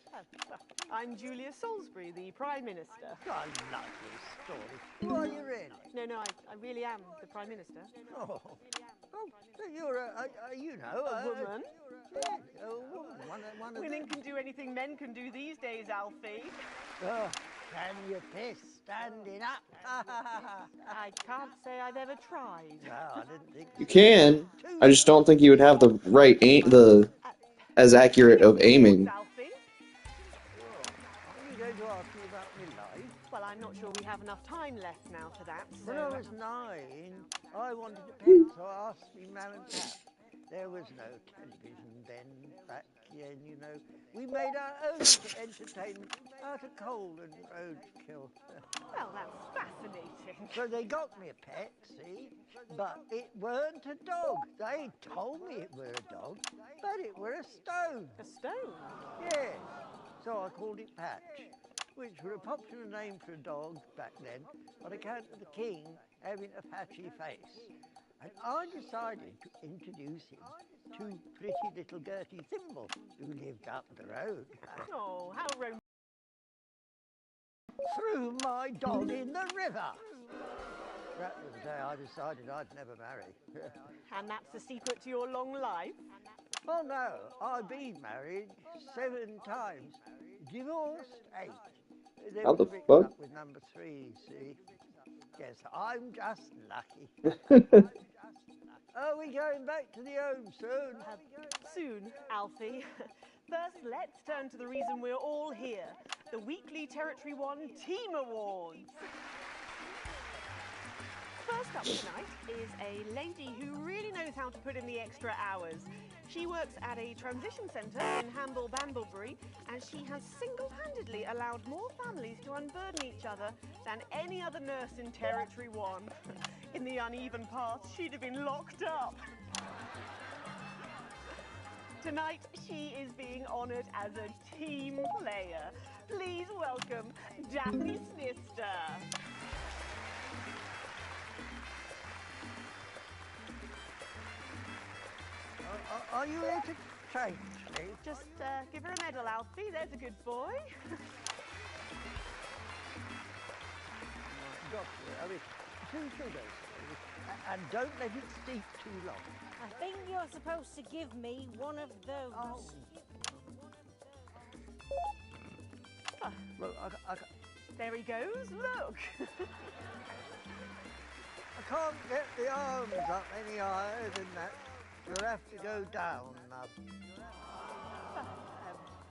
I'm Julia Salisbury, the Prime Minister. I love this story. Who are you really? No, I really am the Prime Minister. Oh, so you're a woman. A woman. One of Women can do anything men can do these days, Alfie. Oh, can you piss standing up? I can't say I've ever tried. No, I didn't think You can. I just don't think you would have the right as accurate of aiming. Alfie? Are you going to ask me about my life? Well, I'm not sure we have enough time left now for that. So When I was 9, I wanted a pet, so I asked me mum and pap. There was no television then, back then, you know. We made our own entertainment out of coal and roadkill. Well, that's fascinating. So they got me a pet, see? But it weren't a dog. They told me it were a dog, but it were a stone. A stone? Yes. So I called it Patch, which were a popular name for a dog back then, on account of the king having a patchy face. And I decided to introduce him to pretty little Gertie Thimble, who lived up the road. Oh, how romantic. Threw my dog in the river. That was the day I decided I'd never marry. And that's the secret to your long life? Oh no, I've been married 7 times, divorced 8. Then How the picked fuck? up with number 3, see? Yes, I'm just lucky. Are we going back to the home soon? Soon, Alfie. First, let's turn to the reason we're all here, the weekly Territory 1 Team Awards. First up tonight is a lady who really knows how to put in the extra hours. She works at a transition centre in Hamble Bamblebury, and she has single-handedly allowed more families to unburden each other than any other nurse in Territory 1. In the uneven path, she'd have been locked up. Tonight, she is being honoured as a team player. Please welcome Daphne Snister. Are you here to change me? Just give her a medal, Alfie. There's a good boy. Doctor, I mean, 2 sugars. And don't let it steep too long. I think you're supposed to give me one of those. Oh. Well, There he goes. Look. I can't get the arms up any higher than that. You'll have to go down, love.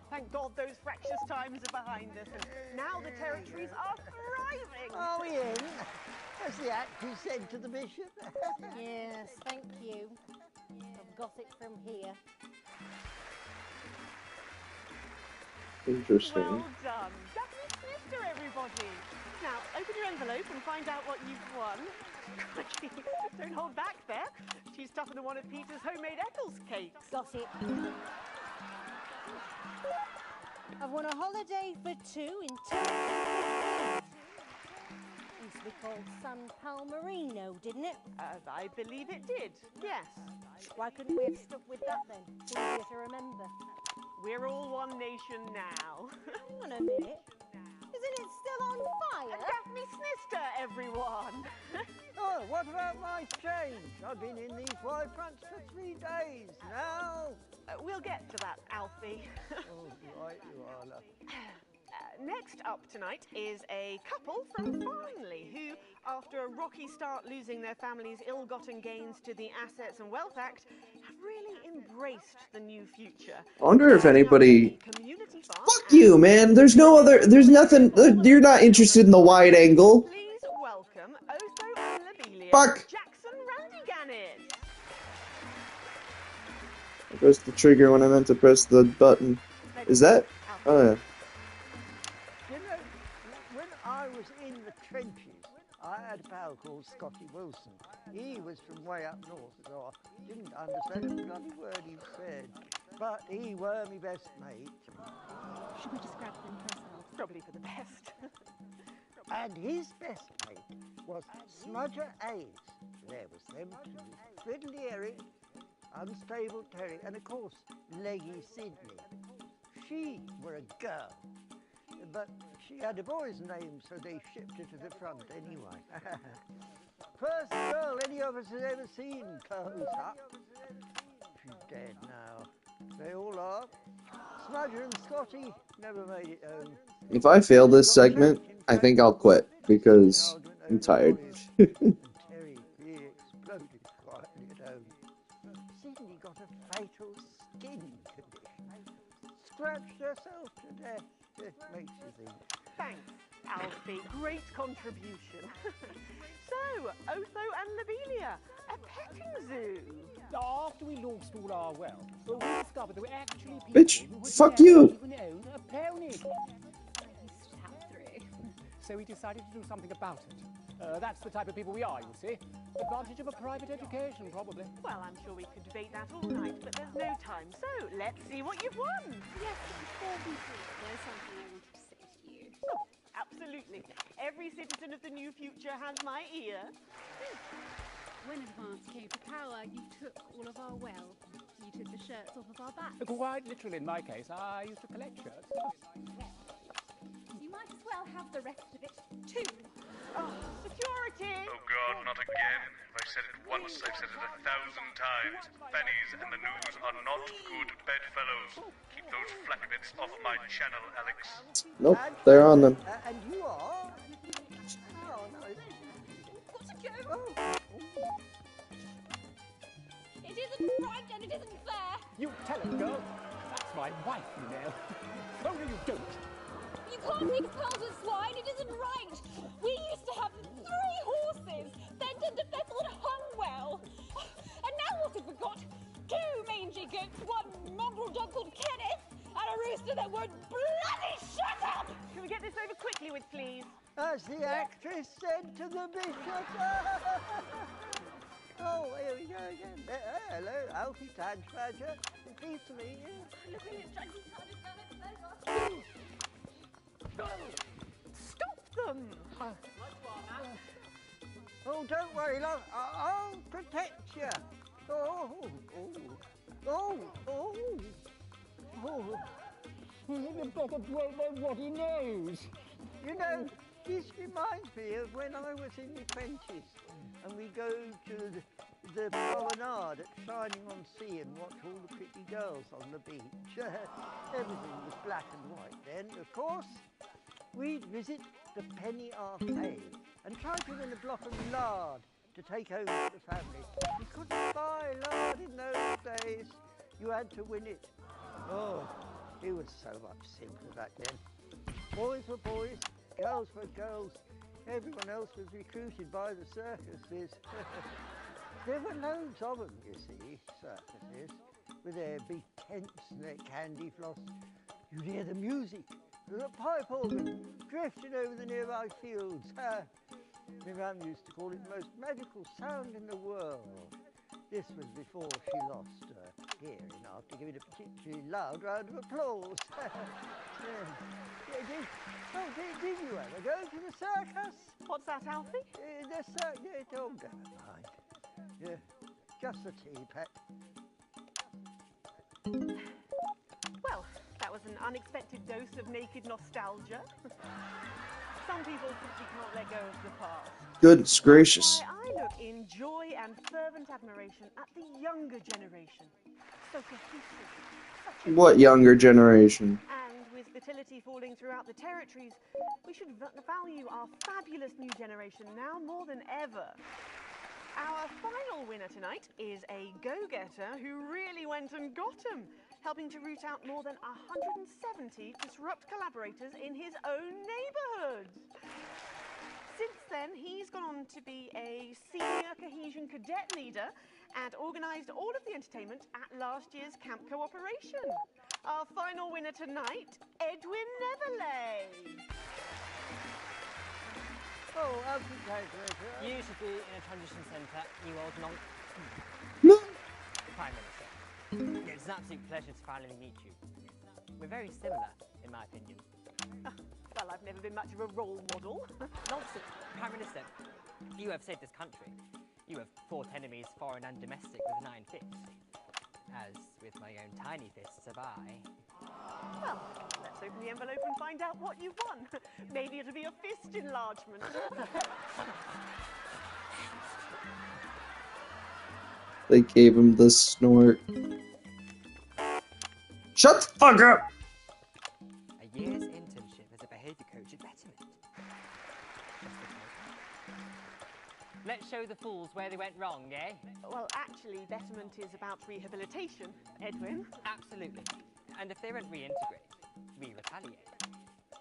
Thank God those fractious times are behind us, and now the territories are thriving. Are we in? As the actress said to the bishop. Yes, thank you. I've got it from here. Interesting. Well done. Daphne Snister, everybody. Now, open your envelope and find out what you've won. Don't hold back there. She's tougher than one of Peter's homemade Eccles cakes. Got it. I've won a holiday for 2 in 2 days. It's the called San Palmerino, didn't it? I believe it did, yes. Why couldn't we have stuck with that then? It's easier to remember. We're all one nation now. Hang on a minute. Isn't it still on fire? Daphne Snister, everyone! Oh, what about my change? I've been in these wild fronts for 3 days now. We'll get to that, Alfie. Oh, right you are, love. Next up tonight is a couple from Farnley who, after a rocky start losing their family's ill-gotten gains to the Assets and Wealth Act, have really embraced the new future. I wonder if anybody... Fuck you, man. There's nothing... You're not interested in the wide angle. Please welcome Otho and Lobelia, Fuck. Jackson Randy-Gannet. I pressed the trigger when I meant to press the button. Is that? Oh, yeah. You know, when I was in the trenches, I had a pal called Scotty Wilson. He was from way up north, so I didn't understand a bloody word he said. But he were my best mate. Should we just grab them for ourselves? Probably for the best. And his best mate was Smudger Ace. There was them two. Fiddly Eric, Unstable Terry, and of course, Leggy Sydney. She were a girl, but she had a boy's name, so they shipped her to the front anyway. First girl any of us has ever seen close up. She's dead now. They all are. Smudger and Scotty never made it home. If I fail this segment, I think I'll quit, because I'm tired. Terry, he exploded quietly at home. Sydney got a fatal skin condition. Scratched herself to death. It makes you think. Thanks, Alfie. Great contribution. So, Otho and Lobelia, a petting zoo. After we lost all our wealth, we discovered there were actually people Bitch, who would fuck never you. even own a pony. So we decided to do something about it. That's the type of people we are, you see. Advantage of a private education, probably. Well, I'm sure we could debate that all night, but there's no time. So, let's see what you've won. Yes, but before we do, there's something I wanted to say to you. Oh, absolutely. Every citizen of the new future has my ear. When Advance came to power, you took all of our wealth. You took the shirts off of our backs. Quite literally, in my case, I used to collect shirts. You might as well have the rest of it, too. Oh, security! Oh God, not again. If I said it once, I've said it 1,000 times. Fannies and the news are not good bedfellows. Keep those flappy bits off my channel, Alex. Nope, they're on them. And you are? Oh, no. Got to go. It isn't right and it isn't fair. You tell her, girl. That's my wife, you know. Oh, no, you don't. You can't take pearls with swine, it isn't right! We used to have 3 horses, then turned to Bethel and Hungwell. And now what have we got? 2 mangy goats, 1 mongrel dog called Kenneth, and a rooster that won't bloody shut up! Can we get this over quickly with, please? As the actress said to the bishop. Oh, here we go again. Hello, Alfie Tagsmadger. Pleased to meet you. Stop them! Oh, don't worry, love. I'll protect you. Oh, You better blow my ruddy nose. You know, this reminds me of when I was in the 20s and we go to the promenade at Shining on Sea and watch all the pretty girls on the beach. Everything was black and white then, of course. We'd visit the Penny Arcade and try to win a block of lard to take home to the family. You couldn't buy lard in those days. You had to win it. Oh, it was so much simpler back then. Boys were boys, girls were girls. Everyone else was recruited by the circuses. There were loads of them, you see, circuses, with their big tents and their candy floss. You'd hear the music, the pipe organ, drifting over the nearby fields. My mum used to call it the most magical sound in the world. This was before she lost her hearing after giving a particularly loud round of applause. Did you ever go to the circus? What's that, Alfie? It'll go fine. Yeah, just the tea, Pet. Well, that was an unexpected dose of naked nostalgia. Some people simply can't let go of the past. Goodness gracious. That's why I look in joy and fervent admiration at the younger generation. So cohesive. What younger generation? And with fertility falling throughout the territories, we should value our fabulous new generation now more than ever. Our final winner tonight is a go-getter who really went and got 'em, helping to root out more than 170 disrupt collaborators in his own neighbourhood. Since then, he's gone on to be a senior cohesion cadet leader and organised all of the entertainment at last year's Camp Cooperation. Our final winner tonight, Edwin Neverley. Oh, congratulations. You should be in a transition centre, you old nonc. No. Prime Minister. It's an absolute pleasure to finally meet you. We're very similar, in my opinion. Well, I've never been much of a role model. Nonsense. Prime Minister, you have saved this country. You have fought enemies, foreign and domestic, with an iron fist. As with my own tiny fists have I. Well, let's open the envelope and find out what you've won. Maybe it'll be a fist enlargement. They gave him the snort. Shut the fuck up! A year's internship as a behaviour coach at Betterment. Let's show the fools where they went wrong, eh? Well, actually, Betterment is about rehabilitation, Edwin. Absolutely. And if they don't reintegrate, we retaliate.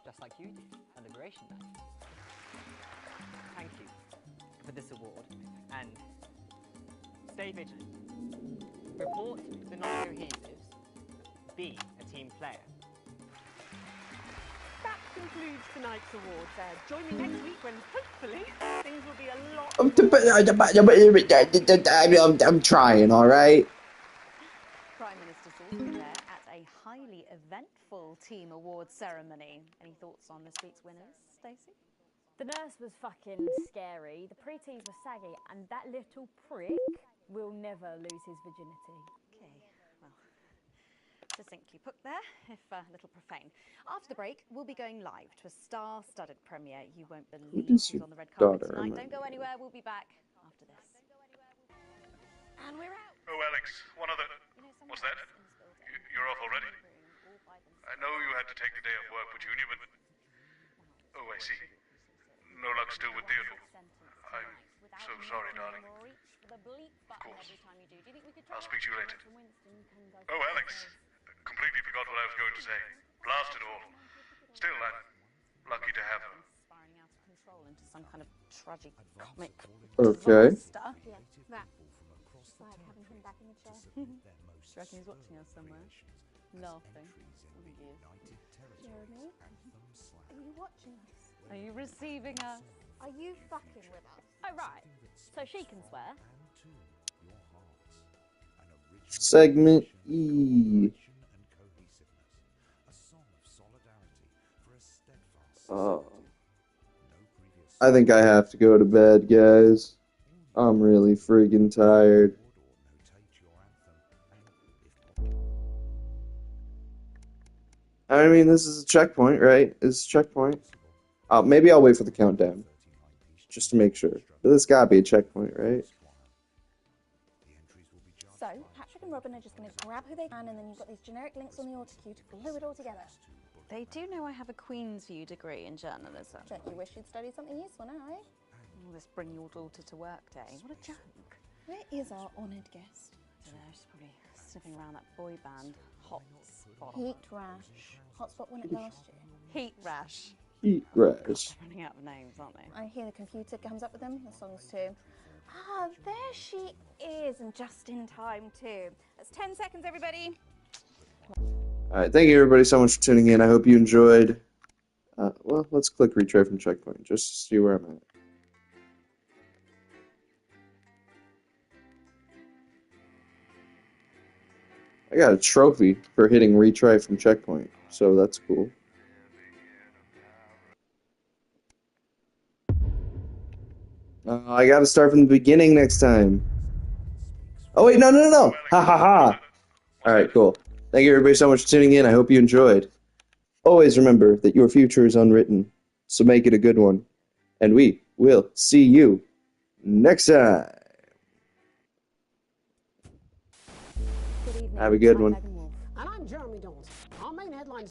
Just like you did on Liberation Night. Thank you for this award, and stay vigilant. Report the non-cohesives. Be a team player. That concludes tonight's awards. Join me next week when, hopefully, things will be a lot... I'm trying, alright? Prime Minister Salisbury there at a highly eventful team awards ceremony. Any thoughts on this week's winners, Stacey? The nurse was fucking scary, the pretties were saggy, and that little prick will never lose his virginity. Okay, well, succinctly put there, if a little profane. After the break, we'll be going live to a star-studded premiere. You won't believe who's on the red carpet tonight. Don't go anywhere, we'll be back after this. And we're out. Oh, Alex, one other... What's that? You're off already? I know you had to take the day off work with Junior, but... Oh, I see. No luck still with Theodore. I'm so sorry, darling. Of course. I'll speak to you later. Oh, Alex. Completely forgot what I was going to say. Blast it all. Still, I'm lucky to have her. Spiraling out of control into some kind of tragic comic Okay. disaster. Yeah, that. It's like having him back in the chair. Do you reckon he's watching us somewhere? Laughing. Jeremy, are you watching us? Are you receiving us? Are you fucking with us? Oh, right. So she can swear. Segment E. Oh. I think I have to go to bed, guys. I'm really freaking tired. I mean, this is a checkpoint, right? It's a checkpoint. Maybe I'll wait for the countdown. Just to make sure. But this gotta be a checkpoint, right? So, Patrick and Robin are just going to grab who they can, and then you've got these generic links on the auto cue to glue it all together. They do know I have a Queen's View degree in journalism. Don't you wish you'd studied something useful now, eh? Oh, this bring your daughter to work day. What a joke. Where is our honoured guest? I don't know, she's probably sniffing around that boy band. Hotspot. Heat Rash. Hotspot won it last year. Heat Rash. Heat Rash. They're running out of names, aren't they? I hear the computer comes up with them. The songs too. Ah, there she is, and just in time too. That's 10 seconds, everybody. Alright, thank you everybody so much for tuning in. I hope you enjoyed. Well, let's click retry from checkpoint just to see where I'm at. I got a trophy for hitting retry from checkpoint, so that's cool. I gotta start from the beginning next time. Oh wait, no. Ha ha ha. Alright, cool. Thank you everybody so much for tuning in. I hope you enjoyed. Always remember that your future is unwritten, so make it a good one. And we will see you next time. Have a good one.